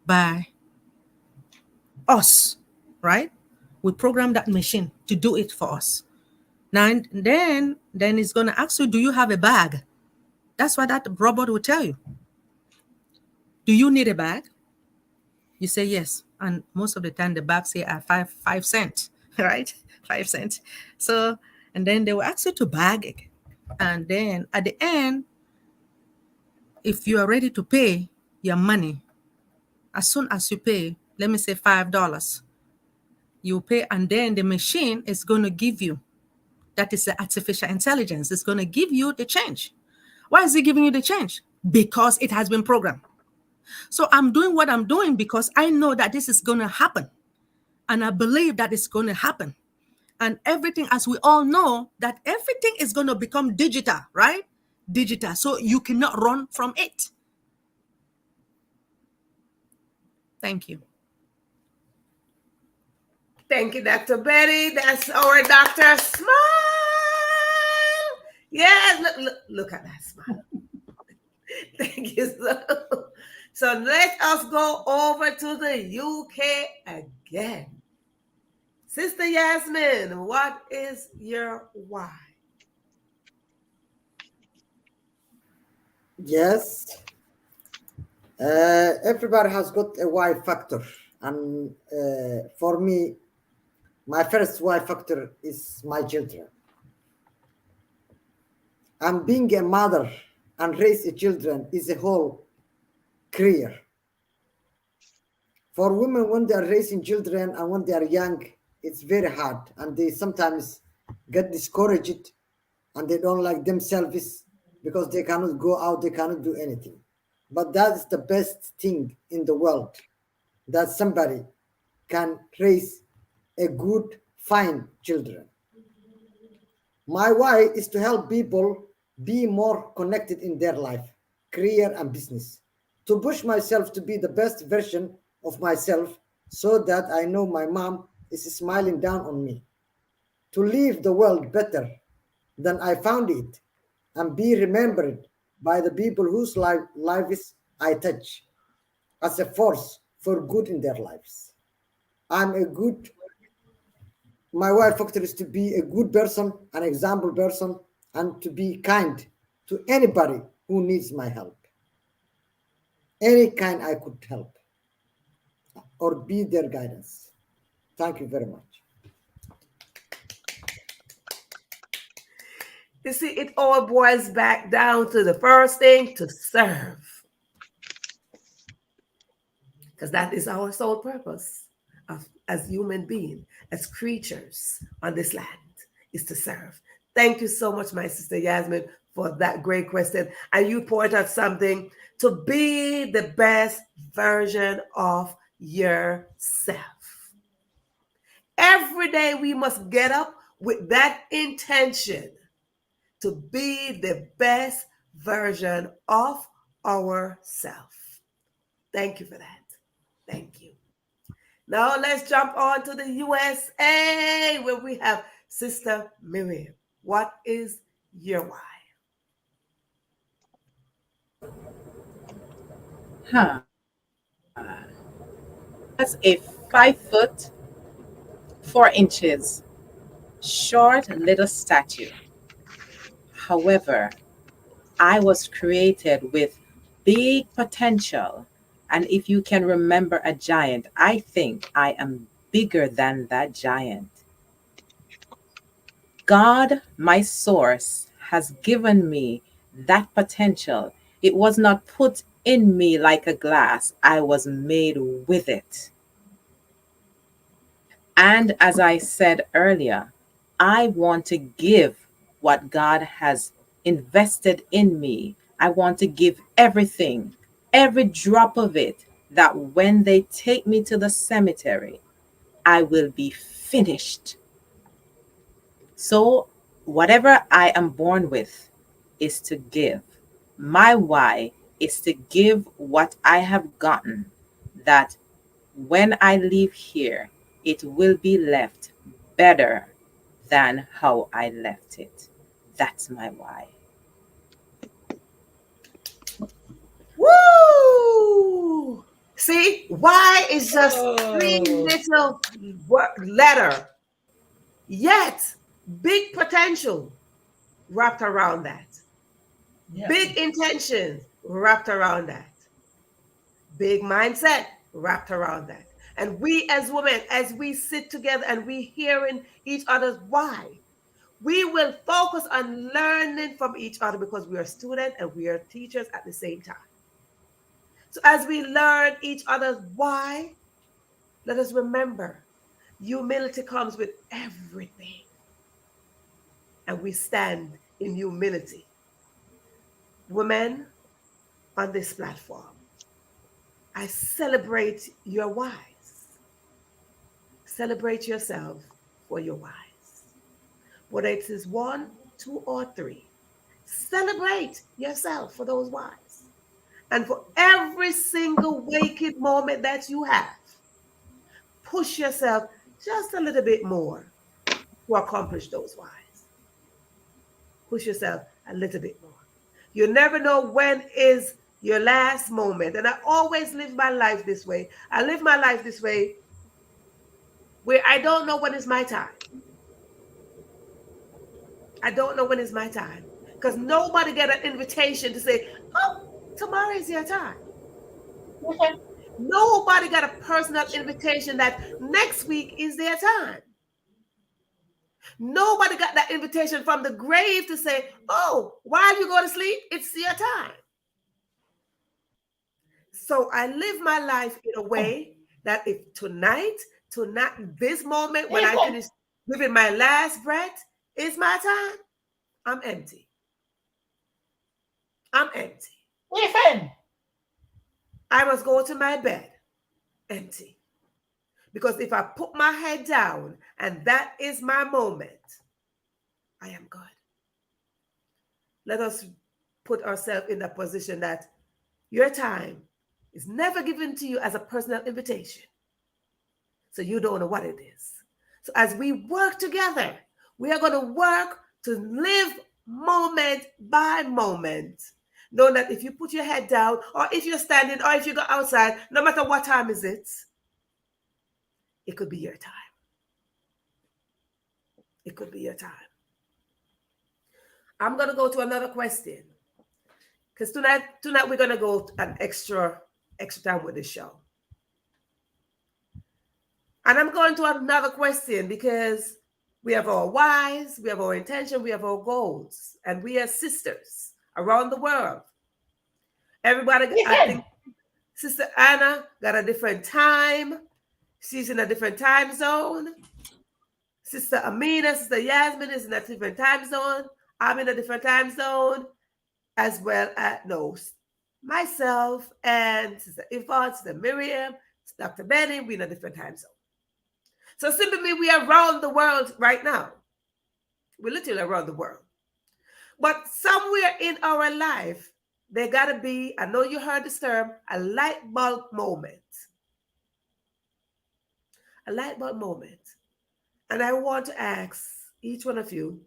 by us, right? We program that machine to do it for us. Now, then it's going to ask you, do you have a bag? That's what that robot will tell you. Do you need a bag? You say yes. And most of the time, the bags here are 5 cents, right? 5 cents. So, and then they will ask you to bag it. And then at the end, if you are ready to pay your money, as soon as you pay, let me say $5. You pay, and then the machine is going to give you, that is the artificial intelligence, it's going to give you the change. Why is it giving you the change? Because it has been programmed. So I'm doing what I'm doing because I know that this is going to happen. And I believe that it's going to happen. And everything, as we all know, that everything is going to become digital, right? Digital. So you cannot run from it. Thank you. Thank you, Dr. Betty. That's our Dr. Smile. Yes, look at that smile. Thank you. So let us go over to the UK again. Sister Yasmin, what is your why? Yes. Everybody has got a why factor. And for me, my first why factor is my children. And being a mother and raise children is a whole career. For women, when they are raising children and when they are young, it's very hard. And they sometimes get discouraged and they don't like themselves because they cannot go out, they cannot do anything. But that is the best thing in the world, that somebody can raise a good, fine children. My why is to help people be more connected in their life, career, and business. To push myself to be the best version of myself so that I know my mom is smiling down on me. To leave the world better than I found it and be remembered by the people whose lives I touch as a force for good in their lives. I'm a good, my why factor is to be a good person, an example person, and to be kind to anybody who needs my help. Any kind I could help or be their guidance. Thank you very much. You see, it all boils back down to the first thing, to serve. Because that is our sole purpose as human beings, as creatures on this land, is to serve. Thank you so much, my sister Yasmin, for that great question. And you point out something, to be the best version of yourself. Every day we must get up with that intention to be the best version of ourselves. Thank you for that. Thank you. Now let's jump on to the USA, where we have Sister Miriam. What is your why? As a 5'4" short little statue. However, I was created with big potential. And if you can remember a giant, I think I am bigger than that giant. God, my source, has given me that potential. It was not put in me like a glass, I was made with it. And as I said earlier, I want to give what God has invested in me. I want to give everything, every drop of it, that when they take me to the cemetery, I will be finished. So, whatever I am born with is to give. My why is to give what I have gotten, that when I leave here, it will be left better than how I left it. That's my why. Woo! See, why is just three little letter, yet big potential wrapped around that. Yeah. Big intentions wrapped around that. Big mindset wrapped around that. And we as women, as we sit together and we hearing each other's why, we will focus on learning from each other, because we are students and we are teachers at the same time. So as we learn each other's why, Let us remember, humility comes with everything, and we stand in humility. Women on this platform, I celebrate your whys. Celebrate yourself for your whys. Whether it is one, two, or three, celebrate yourself for those whys. And for every single waking moment that you have, push yourself just a little bit more to accomplish those whys. Push yourself a little bit more. You never know when is your last moment. And I always live my life this way. I live my life this way where I don't know when is my time. I don't know when is my time. Because nobody get an invitation to say, oh, tomorrow is your time. Nobody got a personal invitation that next week is their time. Nobody got that invitation from the grave to say, oh, while you go to sleep, it's your time. So I live my life in a way that if tonight, this moment when I finish living my last breath is my time, I'm empty. I'm empty. I must go to my bed empty. Because if I put my head down and that is my moment, I am good. Let us put ourselves in that position that your time is never given to you as a personal invitation. So you don't know what it is. So as we work together, we are going to work to live moment by moment, knowing that if you put your head down, or if you're standing, or if you go outside, no matter what time is it could be your time. It could be your time. I'm going to go to another question, because tonight we're going to go an extra time with the show. And I'm going to another question because we have our whys, we have our intention, we have our goals, and we are sisters around the world. Everybody, I think Sister Anna got a different time. She's in a different time zone. Sister Amina, Sister Yasmin is in a different time zone. I'm in a different time zone, as well as myself and Sister Yvonne, Sister Miriam, Dr. Benny, we're in a different time zone. So simply we are around the world right now. We're literally around the world. But somewhere in our life, there got to be, I know you heard this term, a light bulb moment. A light bulb moment. And I want to ask each one of you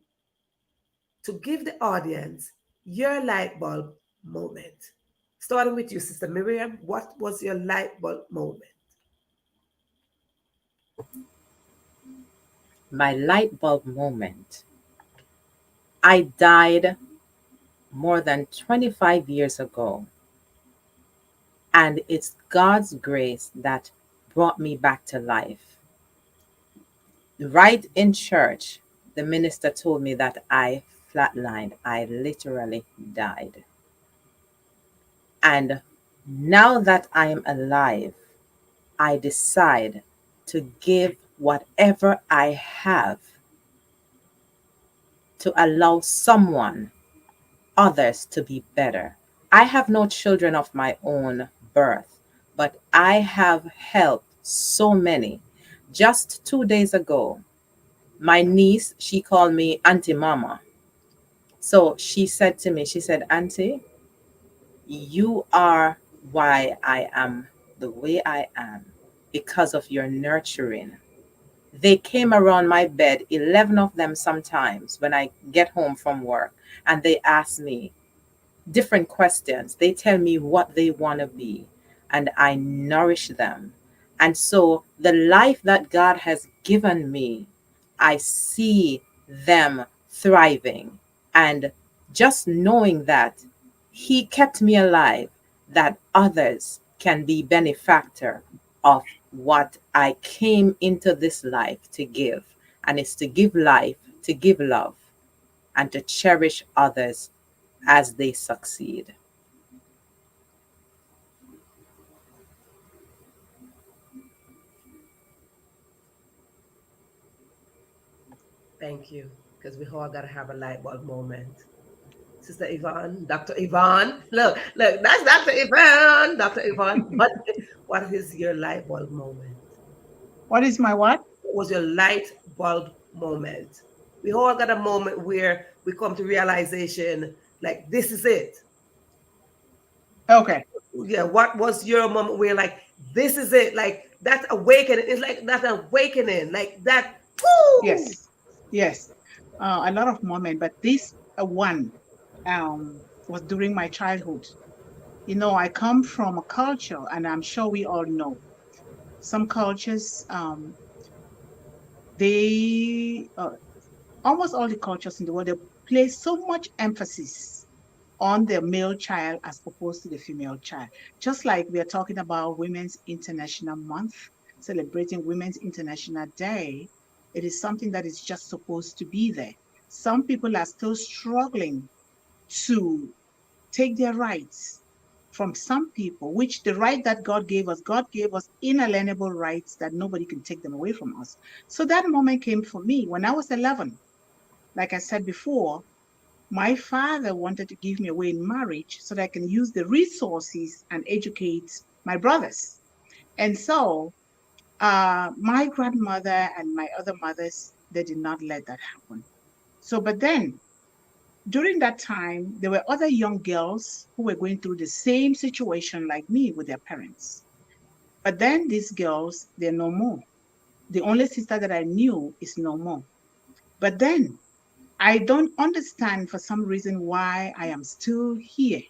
to give the audience your light bulb moment. Starting with you, Sister Miriam, what was your light bulb moment? My light bulb moment. I died more than 25 years ago. And it's God's grace that brought me back to life. Right in church, the minister told me that I flatlined. I literally died. And now that I am alive, I decide to give whatever I have to allow someone, others, to be better. I have no children of my own birth, but I have helped so many. Just 2 days ago, my niece, she called me Auntie Mama. So she said to me, she said, Auntie, you are why I am the way I am because of your nurturing. They came around my bed, 11 of them sometimes when I get home from work, and they ask me different questions. They tell me what they want to be, and I nourish them. And so the life that God has given me, I see them thriving. And just knowing that He kept me alive, that others can be benefactor of what I came into this life to give. And it's to give life, to give love, and to cherish others as they succeed. Thank you. Because we all got to have a light bulb moment. Sister Yvonne, Dr. Yvonne. Look, that's Dr. Yvonne. Dr. Yvonne, what is your light bulb moment? What is my what? What was your light bulb moment? We all got a moment where we come to realization, like, this is it. Okay. Yeah, what was your moment where, like, this is it? Like, that awakening. It's like that awakening, like that. Woo! Yes. Yes. A lot of moment, but this one was during my childhood. You know, I come from a culture, and I'm sure we all know some cultures. They almost all the cultures in the world, they place so much emphasis on the male child as opposed to the female child. Just like we are talking about Women's International Month, celebrating Women's International Day, it is something that is just supposed to be there. Some people are still struggling to take their rights from some people, which the right that God gave us inalienable rights that nobody can take them away from us. So that moment came for me when I was 11. Like I said before, my father wanted to give me away in marriage so that I can use the resources and educate my brothers. And so my grandmother and my other mothers, they did not let that happen. So, but then during that time, there were other young girls who were going through the same situation like me with their parents. But then these girls, they're no more. The only sister that I knew is no more. But then I don't understand for some reason why I am still here,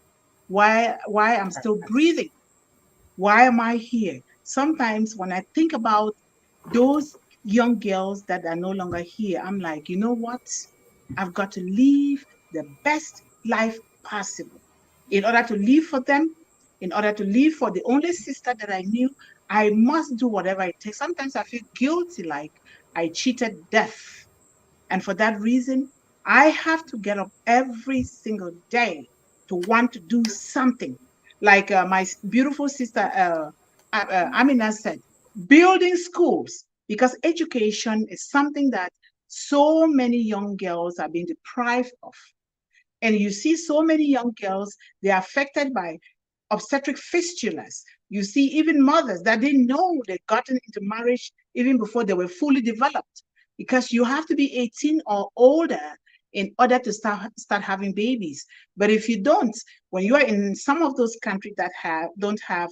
why I'm still breathing. Why am I here? Sometimes when I think about those young girls that are no longer here, I'm like, you know what? I've got to live the best life possible. In order to live for them, in order to live for the only sister that I knew, I must do whatever it takes. Sometimes I feel guilty, like I cheated death. And for that reason, I have to get up every single day to want to do something. Like my beautiful sister Amina said, building schools, because education is something that so many young girls are being deprived of. And you see so many young girls, they're affected by obstetric fistulas. You see even mothers that didn't know they'd gotten into marriage even before they were fully developed, because you have to be 18 or older in order to start having babies. But if you don't, when you are in some of those countries that don't have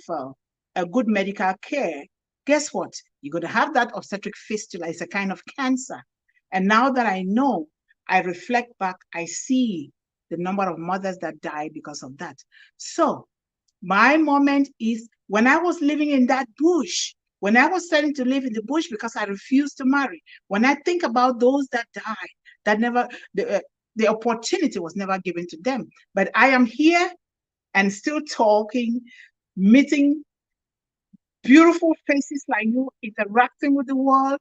a good medical care, guess what? You're going to have that obstetric fistula. It's a kind of cancer. And now that I know, I reflect back, I see the number of mothers that died because of that. So my moment is when I was living in that bush, when I was starting to live in the bush because I refused to marry. When I think about those that died, that never, the opportunity was never given to them. But I am here and still talking, meeting beautiful faces like you, interacting with the world,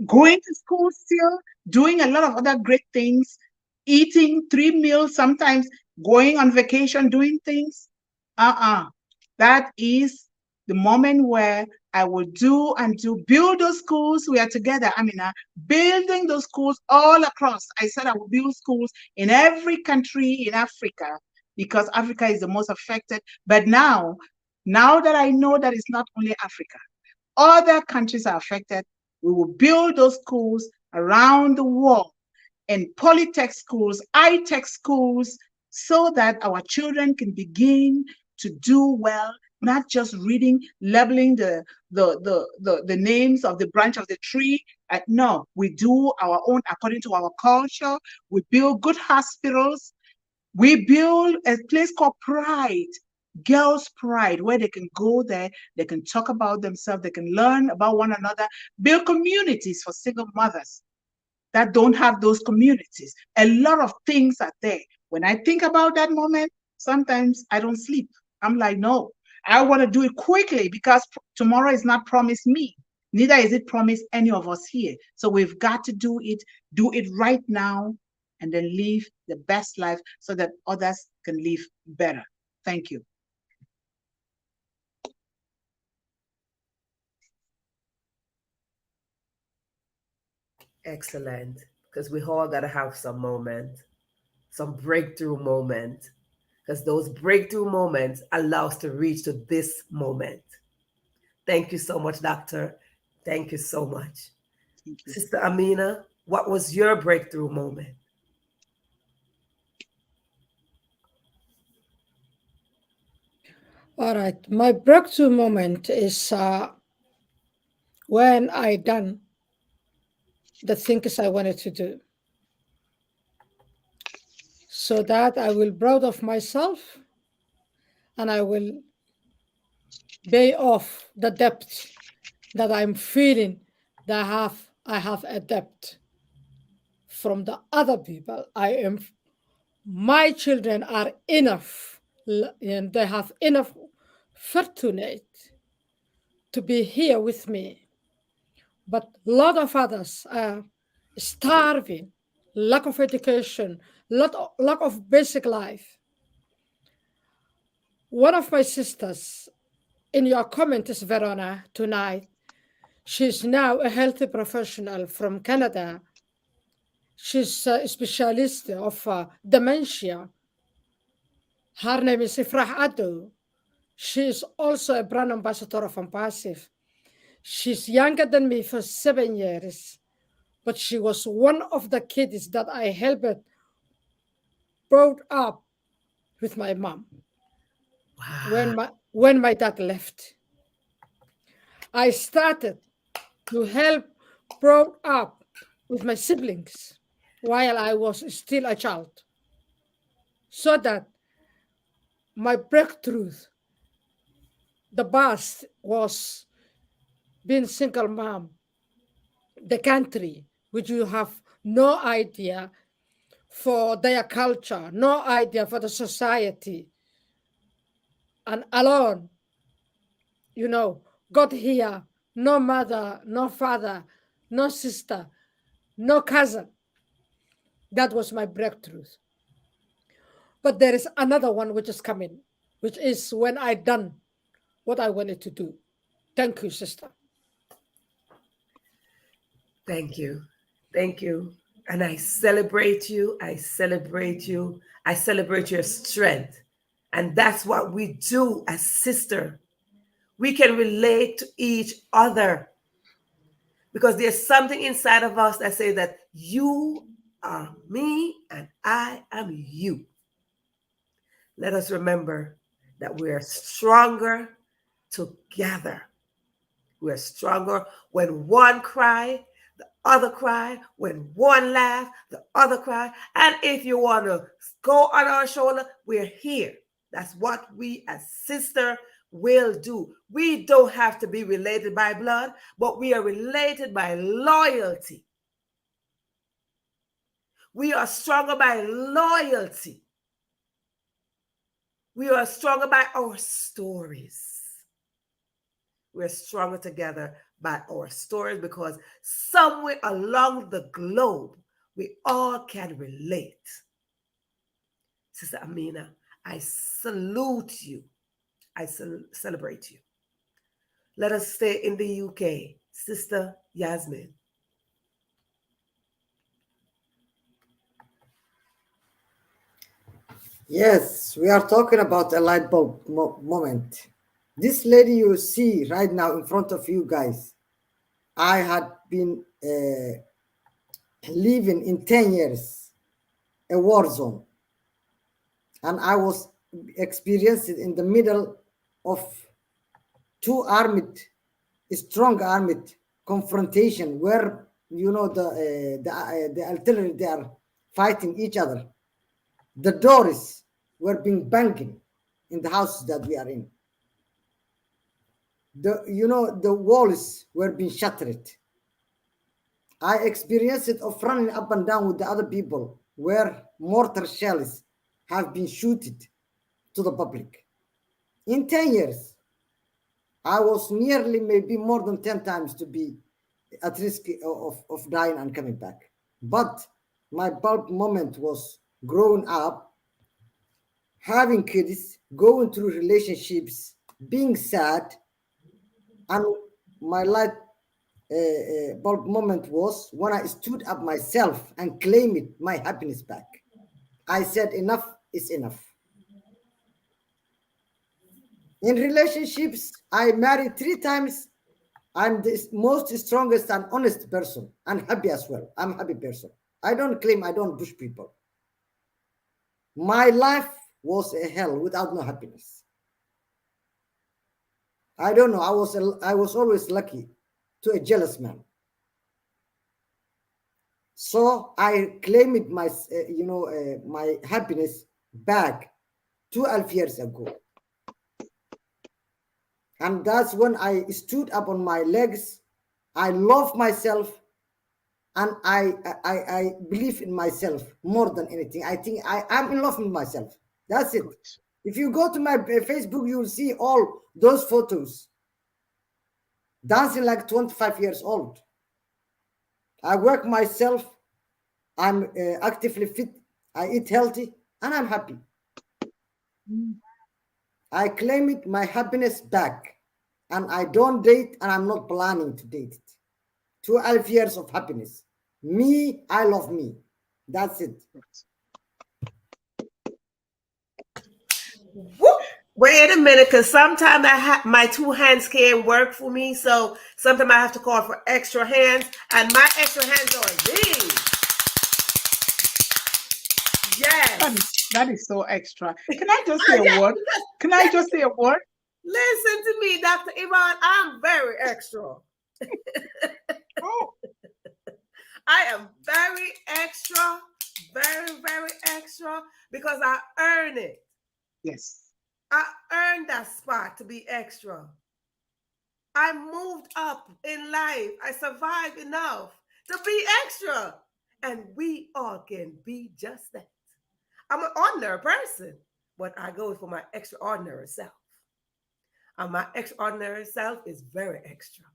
going to school still, doing a lot of other great things, eating 3 meals, sometimes going on vacation, doing things. That is the moment where I will build those schools. We are together, Amina, building those schools all across. I said I will build schools in every country in Africa because Africa is the most affected. But now that I know that it's not only Africa, other countries are affected, we will build those schools around the world, and polytech schools, high-tech schools, so that our children can begin to do well, not just reading, labeling the names of the branch of the tree. No, we do our own according to our culture. We build good hospitals. We build a place called Pride, Girls' Pride, where they can go there, they can talk about themselves, they can learn about one another, build communities for single mothers that don't have those communities. A lot of things are there. When I think about that moment, sometimes I don't sleep. I'm like, no, I want to do it quickly because tomorrow is not promised me. Neither is it promised any of us here. So we've got to do it right now, and then live the best life so that others can live better. Thank you. Excellent. Because we all got to have some moment, some breakthrough moment. Because those breakthrough moments allow us to reach to this moment. Thank you so much, Doctor. Thank you so much. Thank you. Sister Amina, what was your breakthrough moment? All right, my breakthrough moment is when I done the things I wanted to do, so that I will proud of myself and I will pay off the debt that I'm feeling that I have a debt from the other people. My children are enough and they have enough fortunate to be here with me. But a lot of others are starving, lack of education, lack of basic life. One of my sisters in your comment is Verona tonight. She's now a healthy professional from Canada. She's a specialist of dementia. Her name is Ifrah Ado. She is also a brand ambassador of Ampassive. She's younger than me for 7 years, but she was one of the kids that I helped brought up with my mom. Wow. When my dad left, I started to help brought up with my siblings while I was still a child, so that my breakthrough, the past was being single mom, the country which you have no idea for their culture, no idea for the society, and alone, got here, no mother, no father, no sister, no cousin. That was my breakthrough. But there is another one which is coming, which is when I done what I wanted to do. Thank you, sister. Thank you. Thank you. And I celebrate you. I celebrate you. I celebrate your strength. And that's what we do as sister. We can relate to each other because there's something inside of us that says that you are me and I am you. Let us remember that we are stronger together. We are stronger when one cry, the other cry. When one laugh, the other cry. And if you want to go on our shoulder, we're here. That's what we as sister will do. We don't have to be related by blood, but we are related by loyalty. We are stronger by loyalty. We are stronger by our stories. We're stronger together by our stories because somewhere along the globe, we all can relate. Sister Amina, I salute you. I celebrate you. Let us stay in the UK. Sister Yasmin. Yes, we are talking about a light bulb moment. This lady you see right now in front of you guys, I had been living in 10 years, a war zone. And I was experiencing in the middle of two strong armed confrontation where, the artillery, they are fighting each other. The doors were being banging in the houses that we are in. The walls were being shattered. I experienced it of running up and down with the other people where mortar shells have been shooted to the public. In 10 years, I was nearly maybe more than 10 times to be at risk of dying and coming back. But my bulb moment was growing up, having kids, going through relationships, being sad, and my light bulb moment was when I stood up myself and claimed my happiness back. I said enough is enough. In relationships, I married 3 times. I'm the most strongest and honest person and happy as well. I'm a happy person. I don't claim I don't push people. My life was a hell without no happiness. I don't know. I was always lucky to a jealous man. So I claimed my my happiness back 12 years ago. And that's when I stood up on my legs. I love myself, and I believe in myself more than anything. I think I'm in love with myself. That's it. If you go to my Facebook, you will see all those photos. Dancing like 25 years old. I work myself. I'm actively fit. I eat healthy, and I'm happy. I claim my happiness back, and I don't date, and I'm not planning to date it. 12 years of happiness. Me, I love me. That's it. Woo! Wait a minute, because sometimes my 2 hands can't work for me, so sometimes I have to call for extra hands, and my extra hands are these. Yes. That is so extra. Can I just say a word? Can I just say a word? Listen to me, Dr. Ivan. I'm very extra. Oh. I am very extra, very, very extra, because I earn it. Yes. I earned that spot to be extra. I moved up in life. I survived enough to be extra. And we all can be just that. I'm an ordinary person, but I go for my extraordinary self. And my extraordinary self is very extra.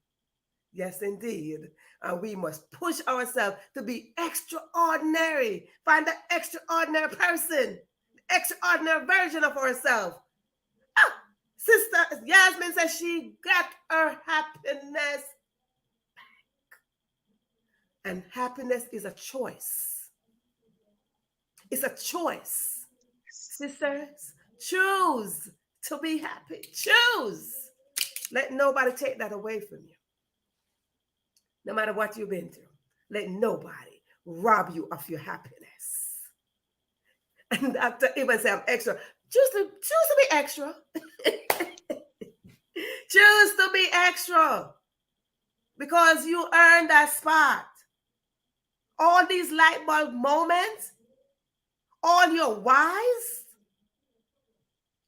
Yes, indeed. And we must push ourselves to be extraordinary. Find the extraordinary person, the extraordinary version of ourselves. Ah, Sister Yasmin says she got her happiness back. And happiness is a choice. It's a choice. Sisters, choose to be happy. Choose. Let nobody take that away from you. No matter what you've been through, let nobody rob you of your happiness. And Dr. Ivan said, I'm extra. Choose to be extra. Choose to be extra. Because you earned that spot. All these light bulb moments, all your whys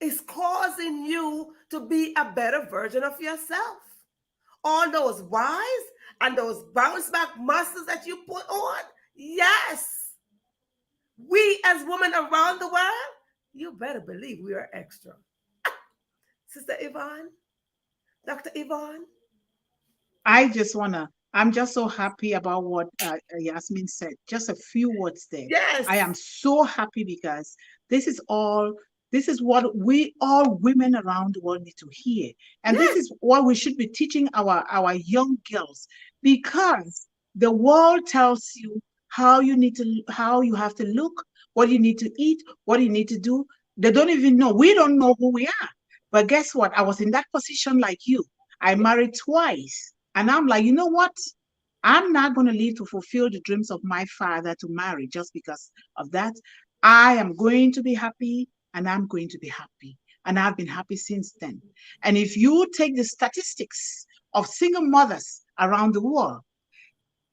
is causing you to be a better version of yourself. All those whys and those bounce back muscles that you put on, yes. We as women around the world, you better believe we are extra. Sister Yvonne, Dr. Yvonne. I'm just so happy about what Yasmin said. Just a few words there. Yes. I am so happy because this is what we all women around the world need to hear. And Yes. This is what we should be teaching our young girls, because the world tells you how you have to look, what you need to eat, what you need to do. They don't even know. We don't know who we are. But guess what? I was in that position like you. I married twice. And I'm like, you know what? I'm not going to live to fulfill the dreams of my father to marry just because of that. I am going to be happy, and I'm going to be happy. And I've been happy since then. And if you take the statistics of single mothers around the world,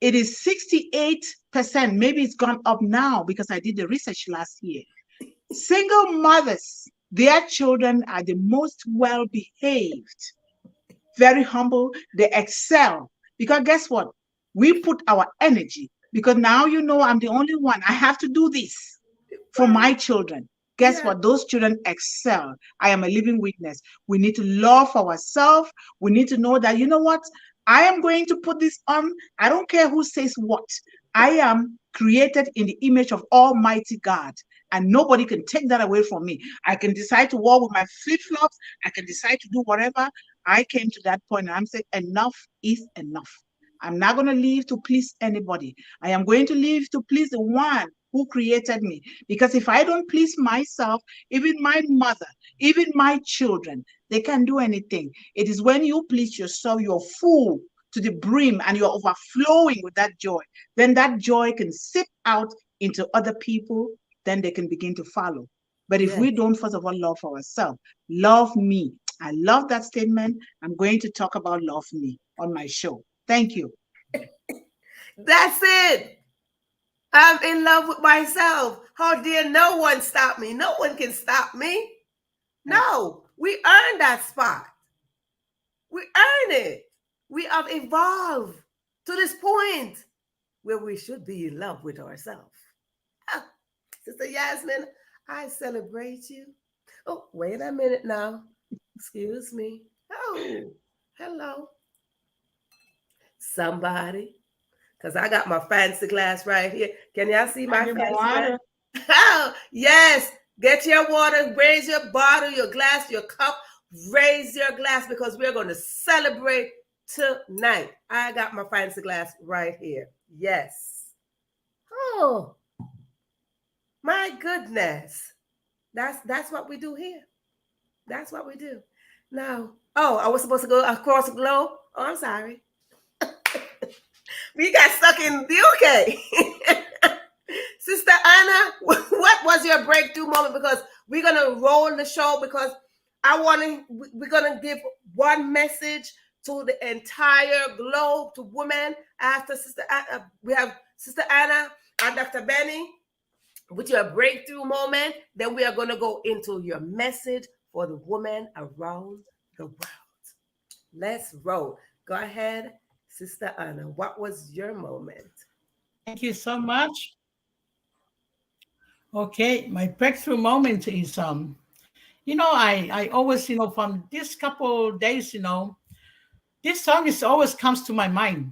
it is 68%. Maybe it's gone up now because I did the research last year. Single mothers, their children are the most well-behaved, very humble. They excel. Because guess what? We put our energy, because now you know I'm the only one. I have to do this for my children. Guess what? Those children excel. I am a living witness. We need to love ourselves. We need to know that, you know what? I am going to put this on. I don't care who says what. I am created in the image of Almighty God, and nobody can take that away from me. I can decide to walk with my flip-flops. I can decide to do whatever. I came to that point, and I'm saying enough is enough. I'm not going to live to please anybody. I am going to live to please the one who created me. Because if I don't please myself, even my mother, even my children, they can't do anything. It is when you please yourself, you're full to the brim and you're overflowing with that joy. Then that joy can seep out into other people, then they can begin to follow. But if Yes. we don't, first of all, love ourselves, love me. I love that statement. I'm going to talk about love me on my show. Thank you. That's it. I'm in love with myself. How dare no one stop me? No one can stop me. No, we earned that spot. We earn it. We have evolved to this point where we should be in love with ourselves. Ah, Sister Yasmin, I celebrate you. Oh, wait a minute now. Excuse me. Oh, hello. Somebody. Because I got my fancy glass right here. Can y'all see my fancy glass? Oh, yes. Get your water, raise your bottle, your glass, your cup, raise your glass because we're going to celebrate tonight. I got my fancy glass right here. Yes. Oh, my goodness. That's what we do here. That's what we do. Now, oh, I was supposed to go across the globe. Oh, I'm sorry. We got stuck in the UK. Sister Anna, what was your breakthrough moment? Because we're gonna roll the show because we're gonna give one message to the entire globe, to women. After Sister Anna, we have Sister Anna and Dr. Benny with your breakthrough moment. Then we are gonna go into your message for the women around the world. Let's roll. Go ahead, Sister Anna. What was your moment? Thank you so much. Okay, my breakthrough moment is I always, from this couple days, this song is always comes to my mind.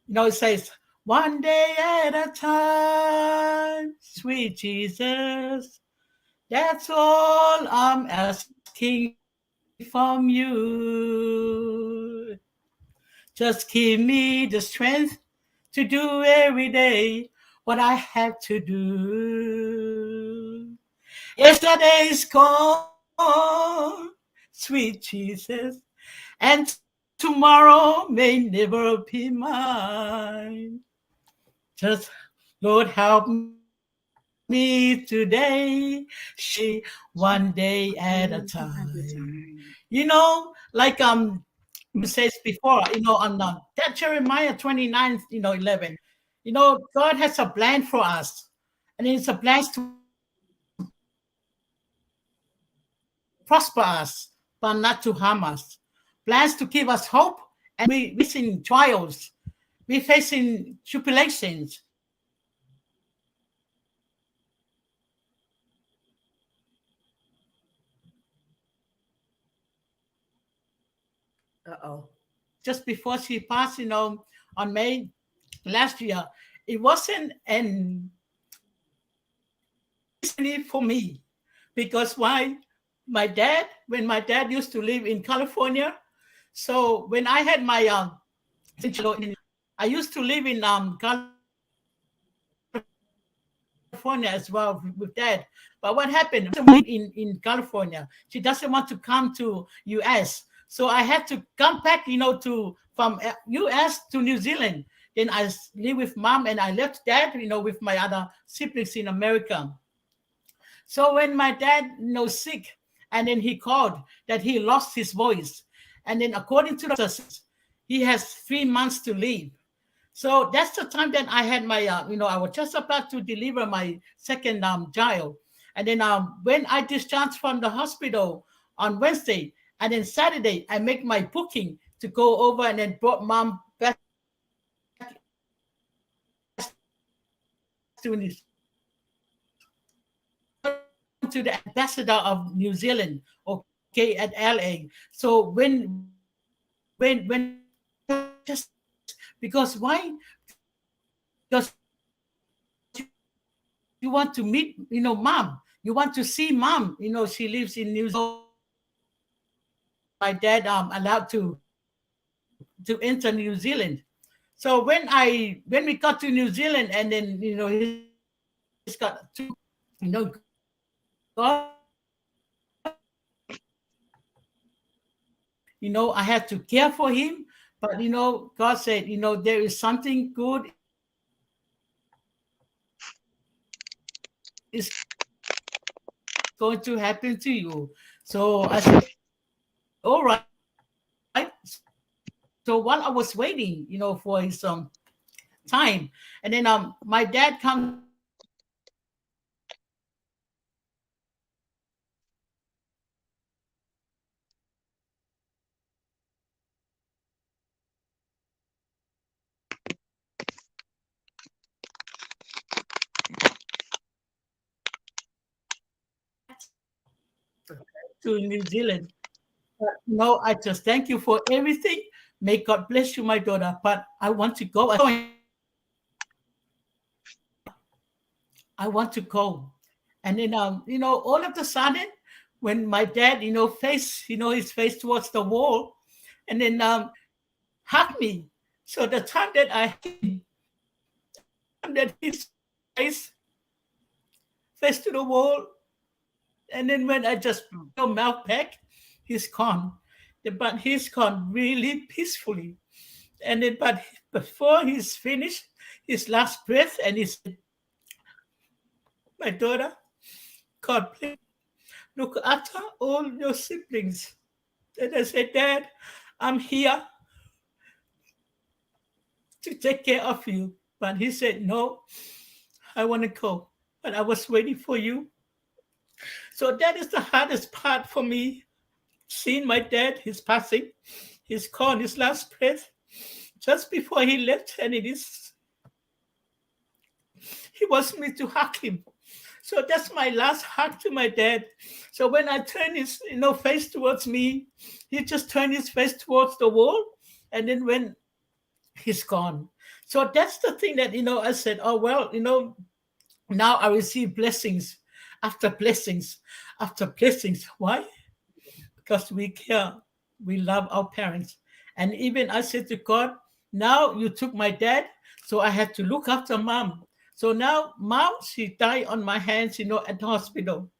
It says, one day at a time, sweet Jesus, that's all I'm asking from you. Just give me the strength to do every day what I have to do. Yesterday's gone, sweet Jesus, and tomorrow may never be mine. Just, Lord, help me today, she one day at a time. Like says before, on that Jeremiah 29, 11, God has a plan for us, and it's a plan to prosper us, but not to harm us. Plans to give us hope, and we're facing trials, we're facing tribulations. Uh-oh. Just before she passed, on May last year, it wasn't an easy for me because why? When my dad used to live in California, so when I had my I used to live in California as well with dad. But what happened in California? She doesn't want to come to US. So I had to come back, from US to New Zealand. Then I live with mom and I left dad, with my other siblings in America. So when my dad, sick, and then he called that he lost his voice. And then according to the doctors, he has 3 months to live. So that's the time that I had my, I was just about to deliver my second child. And then when I discharged from the hospital on Wednesday, and then Saturday, I make my booking to go over and then brought mom back to the ambassador of New Zealand, okay, at LA. So when just because why? Because you want to meet, mom. You want to see mom. She lives in New Zealand. My dad allowed to to enter New Zealand. So when we got to New Zealand, and then he's got two, God, I had to care for him. But God said, there is something good is going to happen to you. So I said, all right. So while I was waiting, for his time, and then my dad comes to New Zealand. No, I just thank you for everything. May God bless you, my daughter. But I want to go. I want to go. And then, all of a sudden, when my dad, his face towards the wall, and then hugged me. So the time that I that his face to the wall, and then when I just mouth back, he's gone. But he's gone really peacefully. And then, but before he's finished his last breath, and he said, my daughter, God, please look after all your siblings. And I said, Dad, I'm here to take care of you. But he said, no, I want to go. But I was waiting for you. So that is the hardest part for me. Seeing my dad, his passing, he's gone, his last breath, just before he left, and he wants me to hug him. So that's my last hug to my dad. So when I turn his face towards me, he just turned his face towards the wall, and then when he's gone. So that's the thing that I said, oh well, now I receive blessings after blessings after blessings. Why? Because we care, we love our parents. And even I said to God, now you took my dad, so I had to look after mom. So now mom, she died on my hands, at the hospital.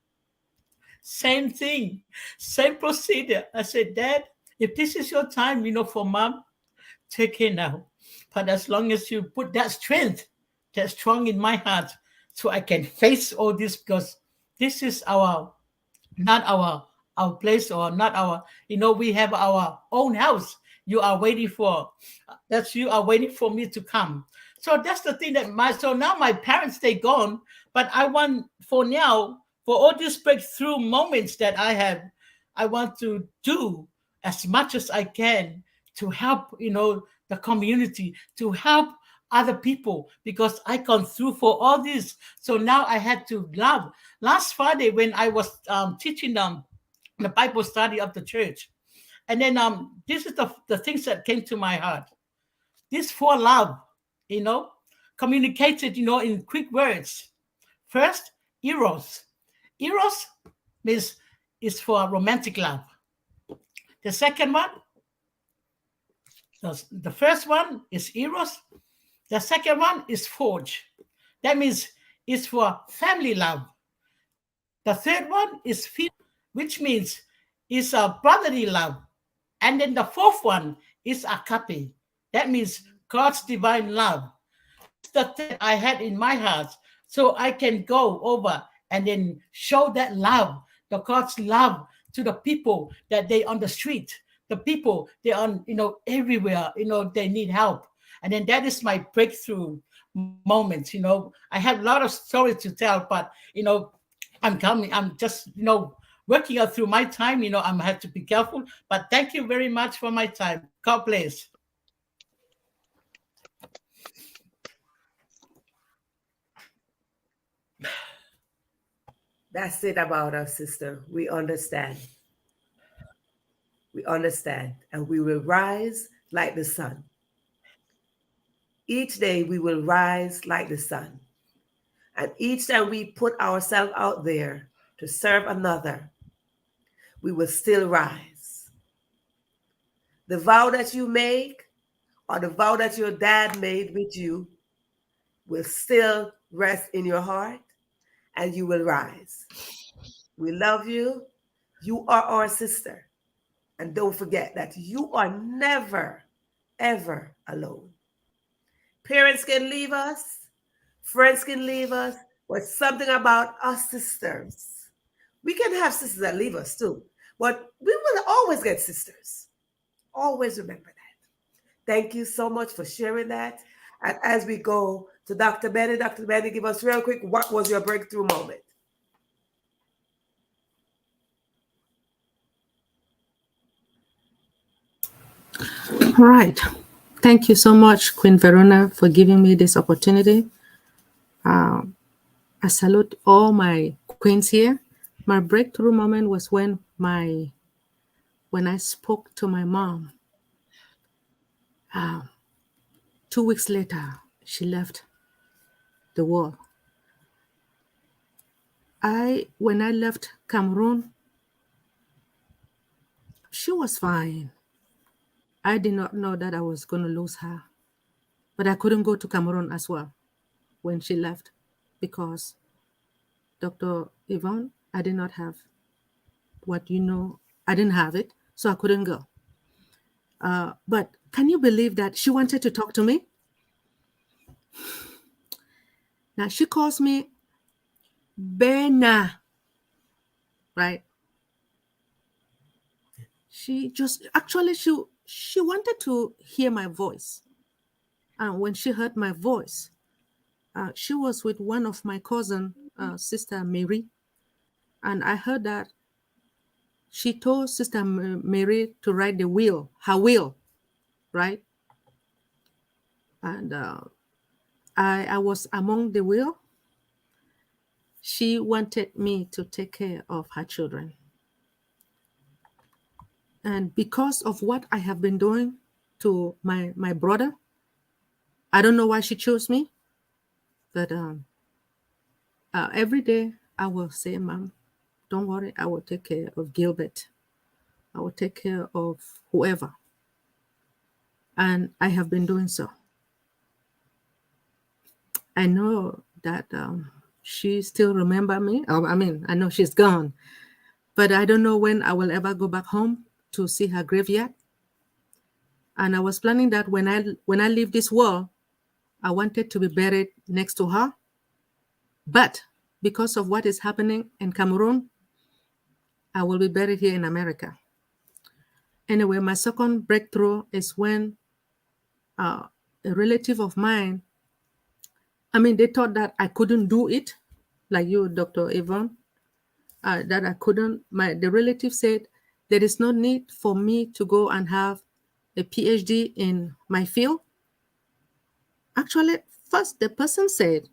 Same thing, same procedure. I said, Dad, if this is your time, for mom, take her now. But as long as you put that strength, that strong in my heart, so I can face all this, because this is not our place, or not our, we have our own house. You are waiting for me to come. So that's the thing so now my parents, they gone, but I want for now, for all these breakthrough moments that I have, I want to do as much as I can to help, the community, to help other people, because I gone through for all this. So now I had to love. Last Friday, when I was teaching them the Bible study of the church, and then this is the things that came to my heart. This for love, communicated, in quick words. First, eros. Eros means is for romantic love. The second one, the first one is eros. The second one is forge. That means it's for family love. The third one is feel, which means it's a brotherly love. And then the fourth one is agape. That means God's divine love. The thing I had in my heart, so I can go over and then show that love, the God's love, to the people that they on the street, the people they on, everywhere, they need help. And then that is my breakthrough moment. I have a lot of stories to tell, but I'm just working out through my time. I have to be careful. But thank you very much for my time. God bless. That's it about us, sister. We understand. We understand. And we will rise like the sun. Each day we will rise like the sun. And each time we put ourselves out there to serve another, we will still rise. The vow that you make or the vow that your dad made with you will still rest in your heart and you will rise. We love you. You are our sister. And don't forget that you are never, ever alone. Parents can leave us, friends can leave us, but something about us sisters. We can have sisters that leave us too, but we will always get sisters. Always remember that. Thank you so much for sharing that. And as we go to Dr. Benny, give us real quick, what was your breakthrough moment? All right. Thank you so much, Queen Verona, for giving me this opportunity. I salute all my queens here. My breakthrough moment was when I spoke to my mom. 2 weeks later, she left the world. When I left Cameroon, she was fine. I did not know that I was going to lose her. But I couldn't go to Cameroon as well when she left because Dr. Yvonne, I did not have what you know. I didn't have it, so I couldn't go. But can you believe that she wanted to talk to me? Now she calls me Bena, right? She wanted to hear my voice. And when she heard my voice, she was with one of my cousin, Sister Mary. And I heard that she told Sister Mary to write her will, right? And I was among the will. She wanted me to take care of her children. And because of what I have been doing to my brother, I don't know why she chose me, but every day I will say, Mom, don't worry, I will take care of Gilbert. I will take care of whoever. And I have been doing so. I know that she still remember me. I know she's gone, but I don't know when I will ever go back home to see her graveyard. And I was planning that when I leave this world, I wanted to be buried next to her. But because of what is happening in Cameroon, I will be buried here in America. Anyway, my second breakthrough is when a relative of mine, they thought that I couldn't do it, like you, Dr. Yvonne, that I couldn't. The relative said, there is no need for me to go and have a PhD in my field. Actually, first the person said,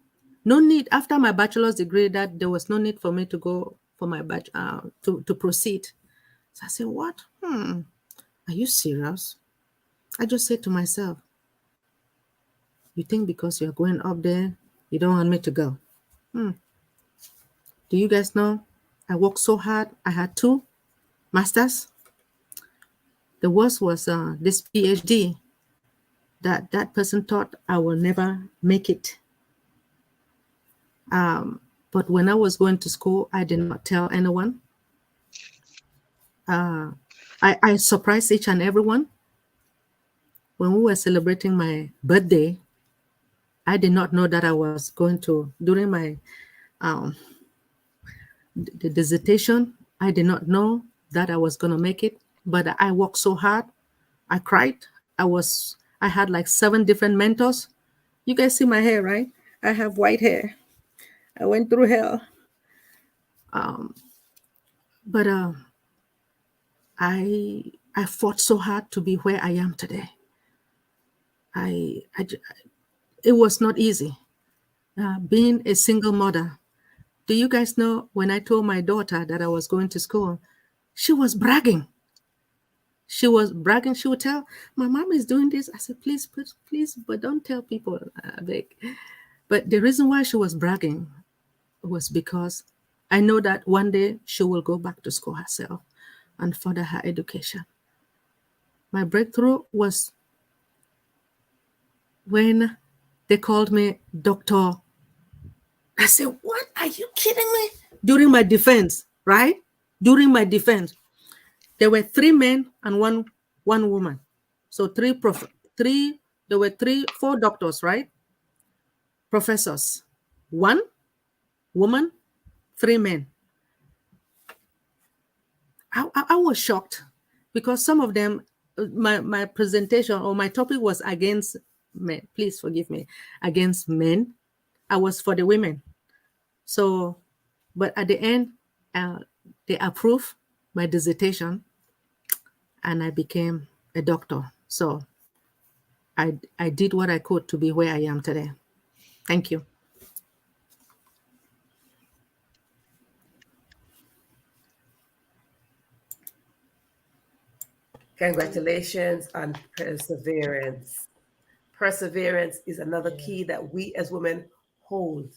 no need, after my bachelor's degree, that there was no need for me to go for my to proceed. So I said, what? Are you serious? I just said to myself, you think because you're going up there, you don't want me to go? Do you guys know? I worked so hard. I had 2 masters. The worst was this PhD that person thought I will never make it. But when I was going to school, I did not tell anyone. I surprised each and everyone. When we were celebrating my birthday, I did not know that I was going to, during my the dissertation, I did not know that I was going to make it, but I worked so hard. I cried. I had like 7 different mentors. You guys see my hair, right? I have white hair. I went through hell. But I fought so hard to be where I am today. It was not easy. Being a single mother. Do you guys know when I told my daughter that I was going to school, she was bragging. She was bragging. She would tell, my mom is doing this. I said, please, but don't tell people. I beg. But the reason why she was bragging was because I know that one day she will go back to school herself and further her education. My breakthrough was when they called me doctor, I said, what? Are you kidding me? During my defense, right? During my defense, there were 3 men and one woman. So there were 4 doctors, right? Professors, 1 woman, 3 men. I was shocked because some of them, my presentation or my topic was against men. Please forgive me, against men. I was for the women. So, but at the end, they approved my dissertation, and I became a doctor. So, I did what I could to be where I am today. Thank you. Congratulations on perseverance. Perseverance is another key that we as women hold.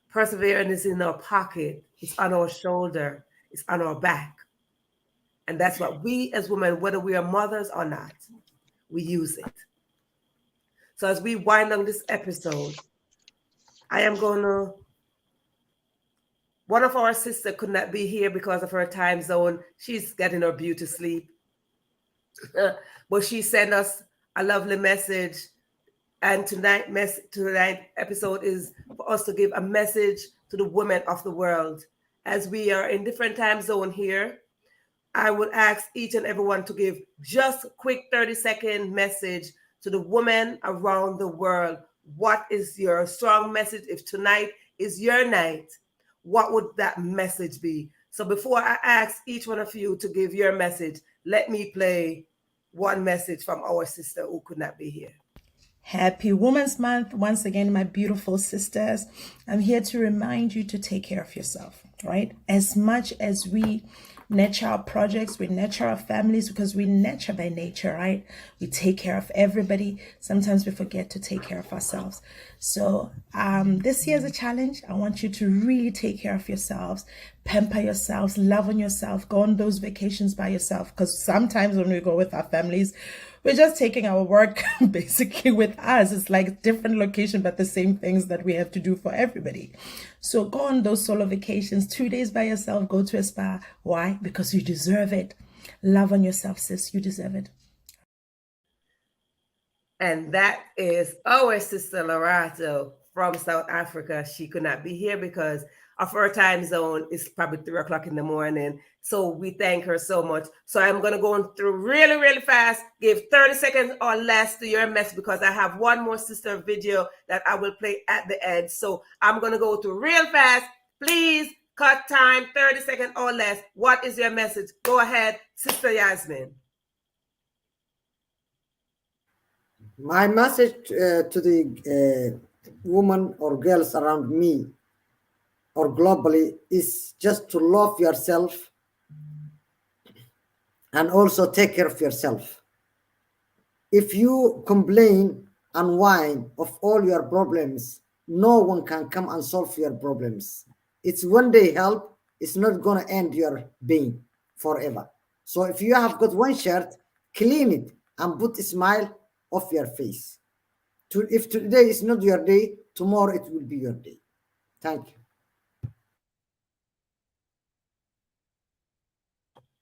Perseverance is in our pocket, it's on our shoulder, it's on our back. And that's what we as women, whether we are mothers or not, we use it. So as we wind down this episode, I am going to, one of our sisters could not be here because of her time zone. She's getting her beauty sleep. But she sent us a lovely message. And tonight's episode is for us to give a message to the women of the world. As we are in different time zone here, I would ask each and everyone to give just a quick 30-second message to the women around the world. What is your strong message? If tonight is your night, what would that message be? So before I ask each one of you to give your message, let me play one message from our sister who could not be here. Happy Women's Month. Once again, my beautiful sisters, I'm here to remind you to take care of yourself, right? As much as we nurture our projects, we nurture our families because we nurture by nature, right? We take care of everybody. Sometimes we forget to take care of ourselves. So this year is a challenge. I want you to really take care of yourselves, pamper yourselves, love on yourself, go on those vacations by yourself. Because sometimes when we go with our families, we're just taking our work basically with us. It's like different location, but the same things that we have to do for everybody. So go on those solo vacations, 2 days by yourself, go to a spa. Why? Because you deserve it. Love on yourself, sis. You deserve it. And that is our sister Lorato from South Africa. She could not be here because of her time zone is probably 3 o'clock in the morning. So we thank her so much. So I'm going to go through really, really fast. Give 30 seconds or less to your message because I have one more sister video that I will play at the end. So I'm going to go through real fast. Please cut time, 30 seconds or less. What is your message? Go ahead, Sister Yasmin. My message to the women or girls around me or globally is just to love yourself and also take care of yourself. If you complain and whine of all your problems, no one can come and solve your problems. It's one day help, it's not going to end your being forever. So if you have got one shirt, clean it and put a smile off your face. If today is not your day, tomorrow it will be your day. Thank you.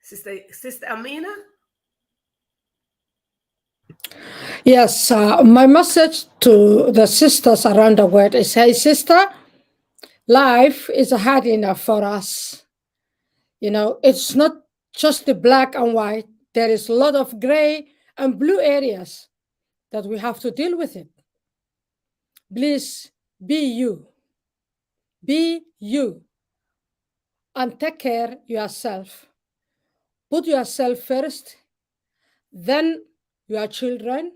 Sister Amina? Yes, my message to the sisters around the world is, hey, sister, life is hard enough for us. You know, it's not just the black and white. There is a lot of gray and blue areas that we have to deal with it. Please be you. Be you. And take care yourself. Put yourself first, then your children,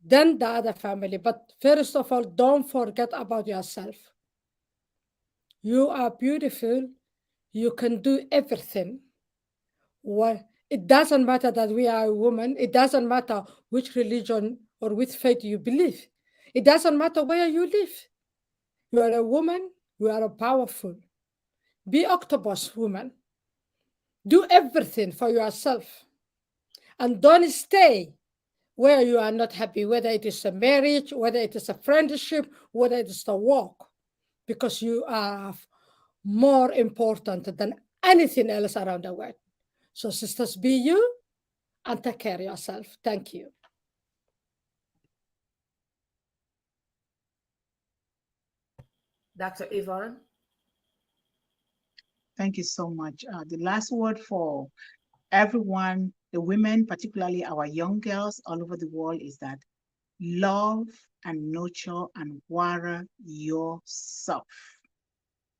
then the other family. But first of all, don't forget about yourself. You are beautiful. You can do everything. Well, it doesn't matter that we are a woman. It doesn't matter which religion or which faith you believe. It doesn't matter where you live. You are a woman. You are a powerful. Be octopus woman. Do everything for yourself. And don't stay where you are not happy, whether it is a marriage, whether it is a friendship, whether it is the work, because you are more important than anything else around the world. So, sisters, be you and take care of yourself. Thank you. Dr. Yvonne? Thank you so much. The last word for everyone, the women, particularly our young girls all over the world, is that love and nurture and water yourself.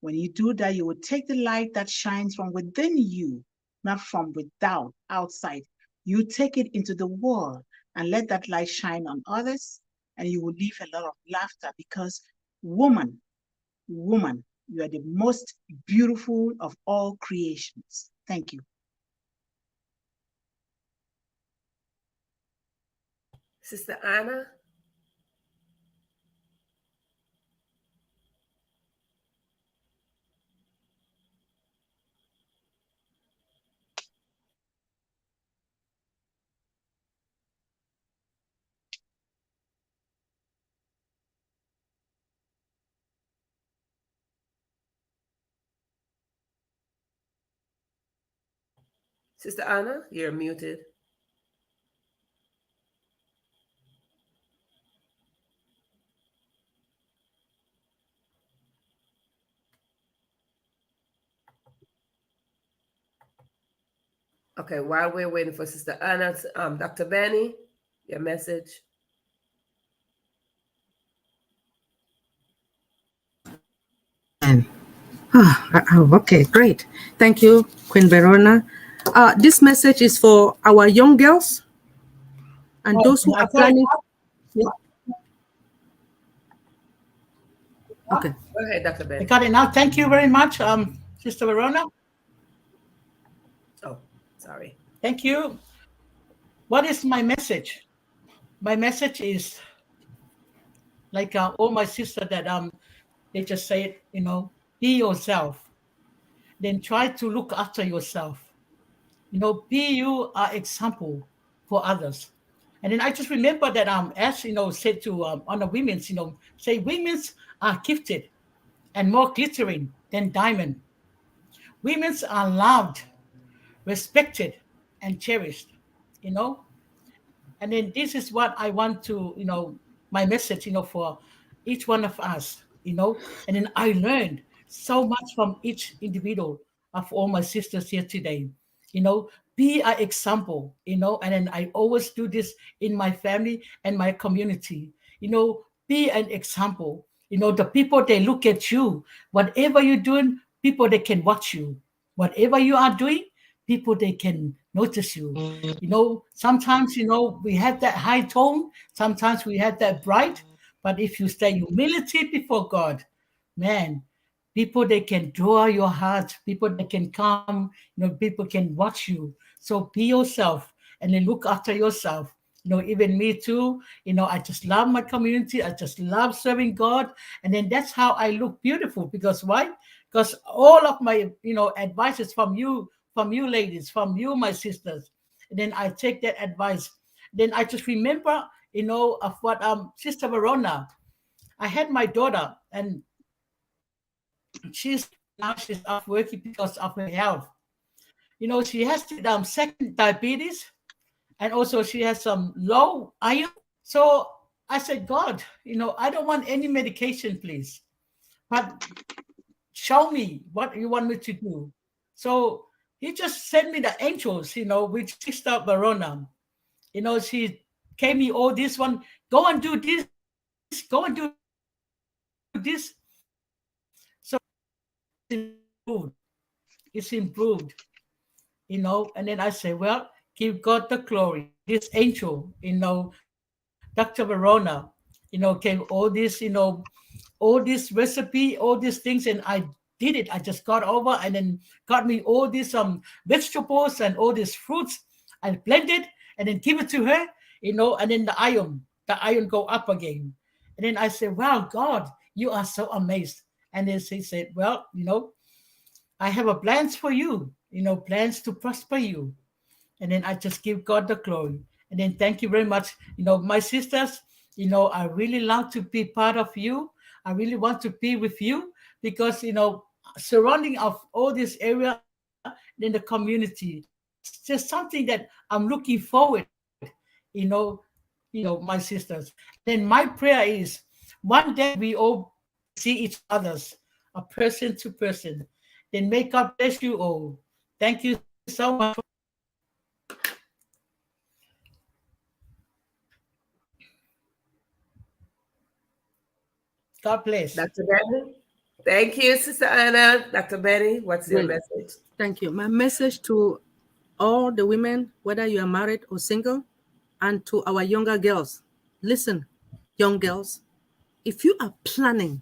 When you do that, you will take the light that shines from within you, not from without, outside. You take it into the world and let that light shine on others, and you will leave a lot of laughter because woman, you are the most beautiful of all creations. Thank you. Sister Anna? Sister Anna, you're muted. Okay, while we're waiting for Sister Anna, Dr. Benny, your message. Okay, great. Thank you, Queen Verona. This message is for our young girls and those who I are cut it planning. out. Okay. Go ahead, Dr. I Benny. got it now. Thank you very much, Sister Verona. Oh, sorry. Thank you. What is my message? My message is like all my sister that they just say, be yourself. Then try to look after yourself. Be you are example for others. And then I just remember that as said to on the women's, say women's are gifted and more glittering than diamond. Women's are loved, respected, and cherished. You know, and then this is what I want to, my message, for each one of us, and then I learned so much from each individual of all my sisters here today. Be an example, and then I always do this in my family and my community. Be an example. The people they look at you, whatever you're doing, people they can watch you. Whatever you are doing, people they can notice you. Sometimes we have that high tone, sometimes we have that bright, but if you stay humility before God, man, people they can draw your heart, people that can come, people can watch you. So be yourself and then look after yourself. Even me too, I just love my community, I just love serving God, and then that's how I look beautiful. Because why? Because all of my advice is from you ladies, from you my sisters. And then I take that advice. Then I just remember of what Sister Verona, I had my daughter, and now she's off working because of her health. She has the second diabetes, and also she has some low iron. So I said, God, I don't want any medication, please, but show me what you want me to do. So he just sent me the angels, with Sister Verona. She gave me all this one. Go and do this. Go and do this. So it's improved. And then I say, well, give God the glory. This angel, Dr. Verona, came all this recipe, all these things, and I did it. I just got over and then got me all these vegetables and all these fruits. I blended and then give it to her, and then the iron go up again. And then I said, wow, God, you are so amazed. And then she said, well, I have a plans for you, plans to prosper you. And then I just give God the glory. And then thank you very much. My sisters, I really long to be part of you. I really want to be with you because, surrounding of all this area in the community, it's just something that I'm looking forward, you know, my sisters. Then my prayer is one day we all see each others, a person to person. Then may God bless you all. Thank you so much. God bless. Dr. Benny. Thank you, Sister Anna. Dr. Benny, what's your Great. message? Thank you. My message to all the women, whether you are married or single, and to our younger girls. Listen, young girls, if you are planning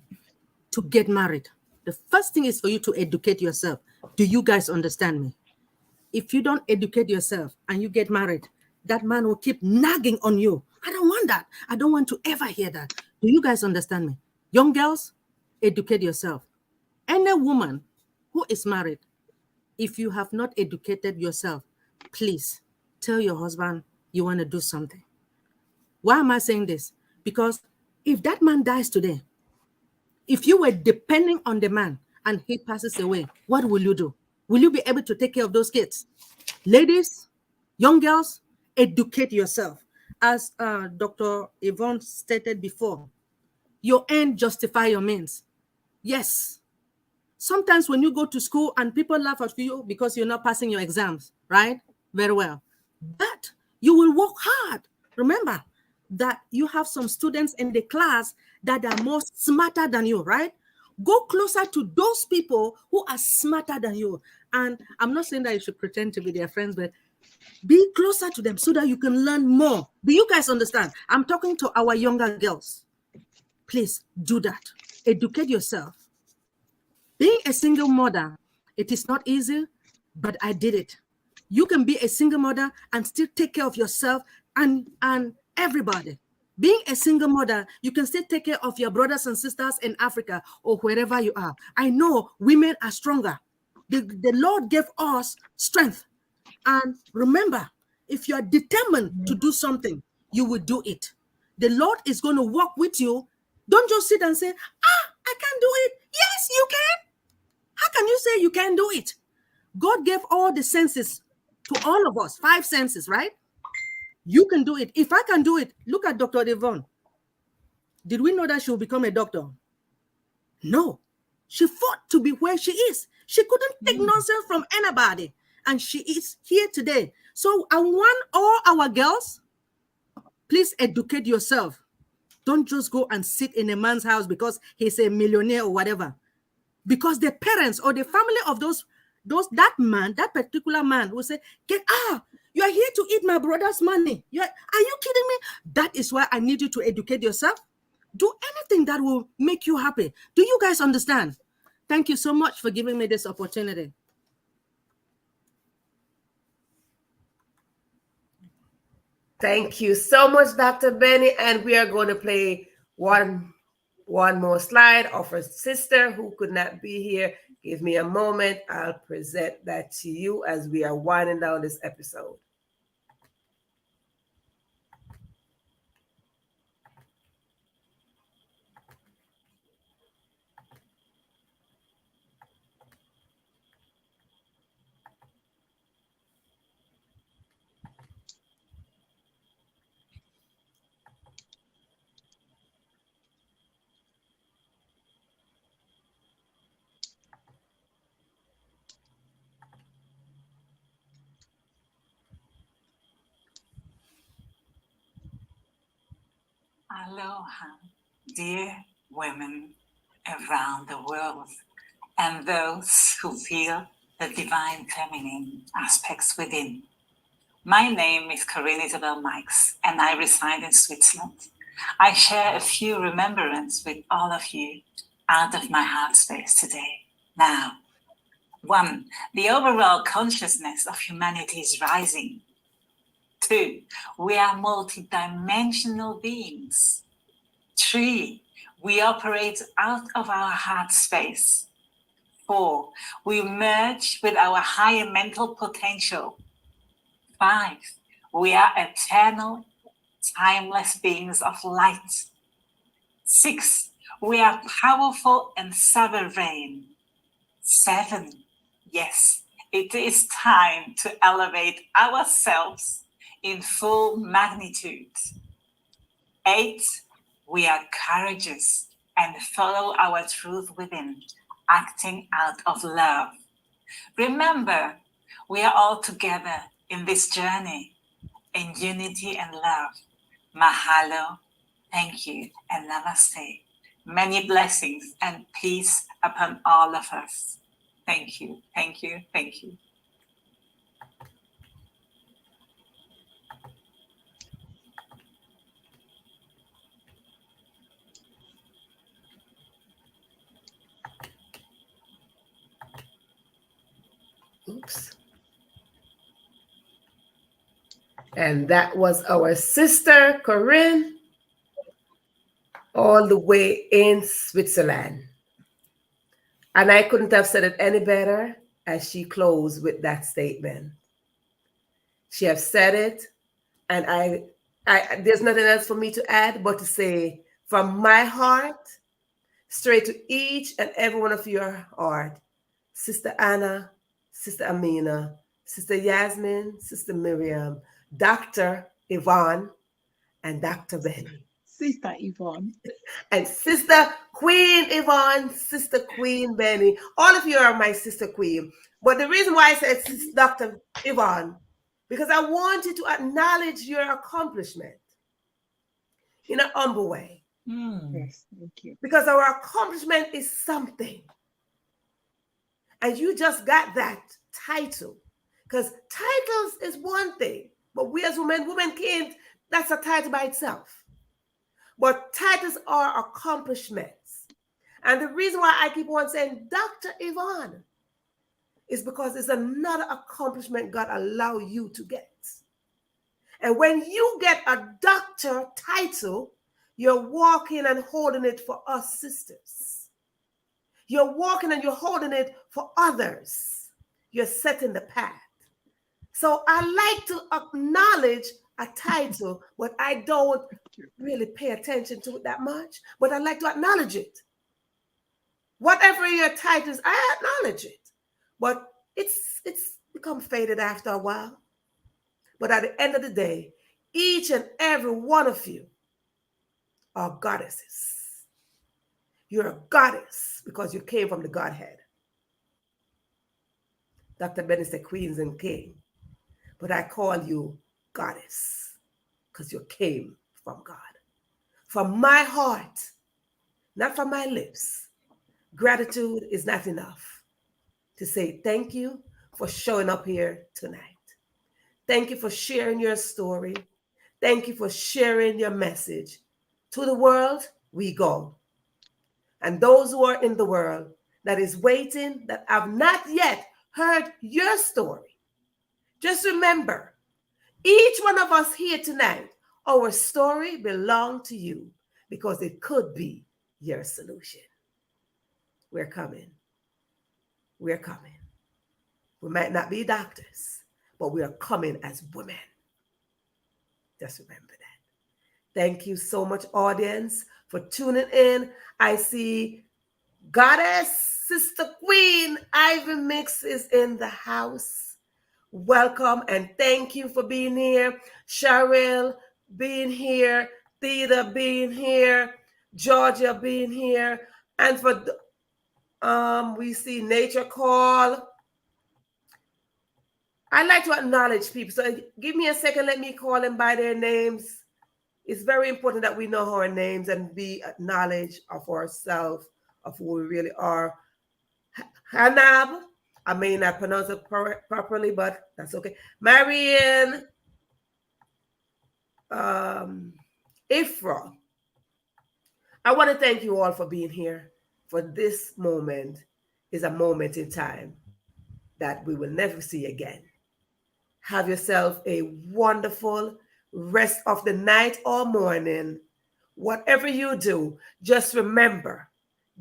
to get married, the first thing is for you to educate yourself. Do you guys understand me? If you don't educate yourself and you get married, that man will keep nagging on you. I don't want that. I don't want to ever hear that. Do you guys understand me? Young girls, educate yourself. Any woman who is married, if you have not educated yourself, please tell your husband you want to do something. Why am I saying this? Because if that man dies today, if you were depending on the man and he passes away, what will you do? Will you be able to take care of those kids? Ladies, young girls, educate yourself. As Dr. Yvonne stated before, your end justify your means. Yes. Sometimes when you go to school and people laugh at you because you're not passing your exams, right? Very well. But you will work hard. Remember that you have some students in the class that are more smarter than you, right? Go closer to those people who are smarter than you. And I'm not saying that you should pretend to be their friends, but be closer to them so that you can learn more. Do you guys understand? I'm talking to our younger girls. Please do that. Educate yourself. Being a single mother, it is not easy, but I did it. You can be a single mother and still take care of yourself and everybody. Being a single mother, you can still take care of your brothers and sisters in Africa or wherever you are. I know women are stronger. The Lord gave us strength. And remember, if you are determined to do something, you will do it. The Lord is going to work with you. Don't just sit and say, I can't do it. Yes, you can. How can you say you can't do it? God gave all the senses to all of us, 5 senses, right? You can do it. If I can do it, look at Dr. Devon. Did we know that she will become a doctor? No. She fought to be where she is. She couldn't take nonsense from anybody. And she is here today. So I want all our girls, please educate yourself. Don't just go and sit in a man's house because he's a millionaire or whatever. Because the parents or the family of that man, that particular man will say, you are here to eat my brother's money. Are you kidding me? That is why I need you to educate yourself. Do anything that will make you happy. Do you guys understand? Thank you so much for giving me this opportunity. Thank you so much, Dr. Benny. And we are going to play one more slide of our sister who could not be here. Give me a moment. I'll present that to you as we are winding down this episode. Aloha, dear women around the world, and those who feel the divine feminine aspects within. My name is Corinne Isabel Mikes, and I reside in Switzerland. I share a few remembrances with all of you out of my heart space today. Now, 1, the overall consciousness of humanity is rising. 2, we are multidimensional beings. 3, we operate out of our heart space. 4, we merge with our higher mental potential. 5, We are eternal, timeless beings of light. 6, we are powerful and sovereign. 7, yes, it is time to elevate ourselves in full magnitude. 8, we are courageous and follow our truth within, acting out of love. Remember, we are all together in this journey, in unity and love. Mahalo, thank you, and namaste. Many blessings and peace upon all of us. Thank you, thank you, thank you. Oops. And that was our sister Corinne, all the way in Switzerland. And I couldn't have said it any better as she closed with that statement. She has said it, and I there's nothing else for me to add but to say from my heart, straight to each and every one of your heart, Sister Anna, Sister Amina, Sister Yasmin, Sister Miriam, Dr. Yvonne, and Dr. Benny. Sister Yvonne. And Sister Queen Yvonne, Sister Queen Benny. All of you are my Sister Queen. But the reason why I said Dr. Yvonne, because I want you to acknowledge your accomplishment in a humble way. Yes, thank you. Because our accomplishment is something. And you just got that title. Because titles is one thing, but we as women can't, that's a title by itself. But titles are accomplishments. And the reason why I keep on saying Dr. Yvonne is because it's another accomplishment God allow you to get. And when you get a doctor title, you're walking and holding it for us sisters. You're walking and you're holding it for others. You're setting the path. So I like to acknowledge a title, but I don't really pay attention to it that much. But I like to acknowledge it. Whatever your title is, I acknowledge it. But it's become faded after a while. But at the end of the day, each and every one of you are goddesses. You're a goddess because you came from the Godhead. Dr. Benny said queens and king. But I call you goddess because you came from God. From my heart, not from my lips. Gratitude is not enough to say thank you for showing up here tonight. Thank you for sharing your story. Thank you for sharing your message. To the world, we go. And those who are in the world that is waiting, that have not yet heard your story, just remember, each one of us here tonight, our story belongs to you because it could be your solution. We're coming. We're coming. We might not be doctors, but we are coming as women. Just remember that. Thank you so much, audience, for tuning in. I see Goddess, Sister Queen, Ivy Mix is in the house. Welcome and thank you for being here. Cheryl being here. Theda being here. Georgia being here. And for we see Nature Call. I like to acknowledge people. So give me a second. Let me call them by their names. It's very important that we know our names and be acknowledged of ourselves, of who we really are. Hanab, I may not pronounce it properly, but that's okay. Marianne, Ifra. I want to thank you all for being here. For this moment is a moment in time that we will never see again. Have yourself a wonderful rest of the night or morning. Whatever you do, just remember,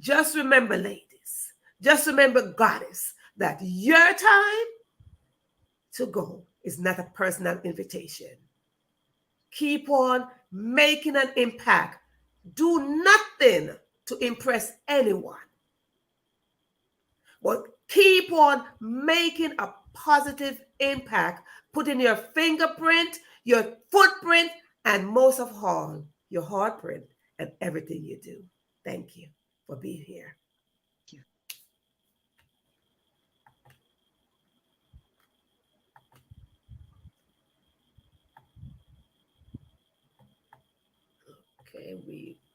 ladies, just remember, goddess, that your time to go is is not a personal invitation. Keep on making an impact. Do nothing to impress anyone, but keep on making a positive impact, putting your fingerprint, your footprint, and most of all, your heartprint and everything you do. Thank you for being here. Okay, we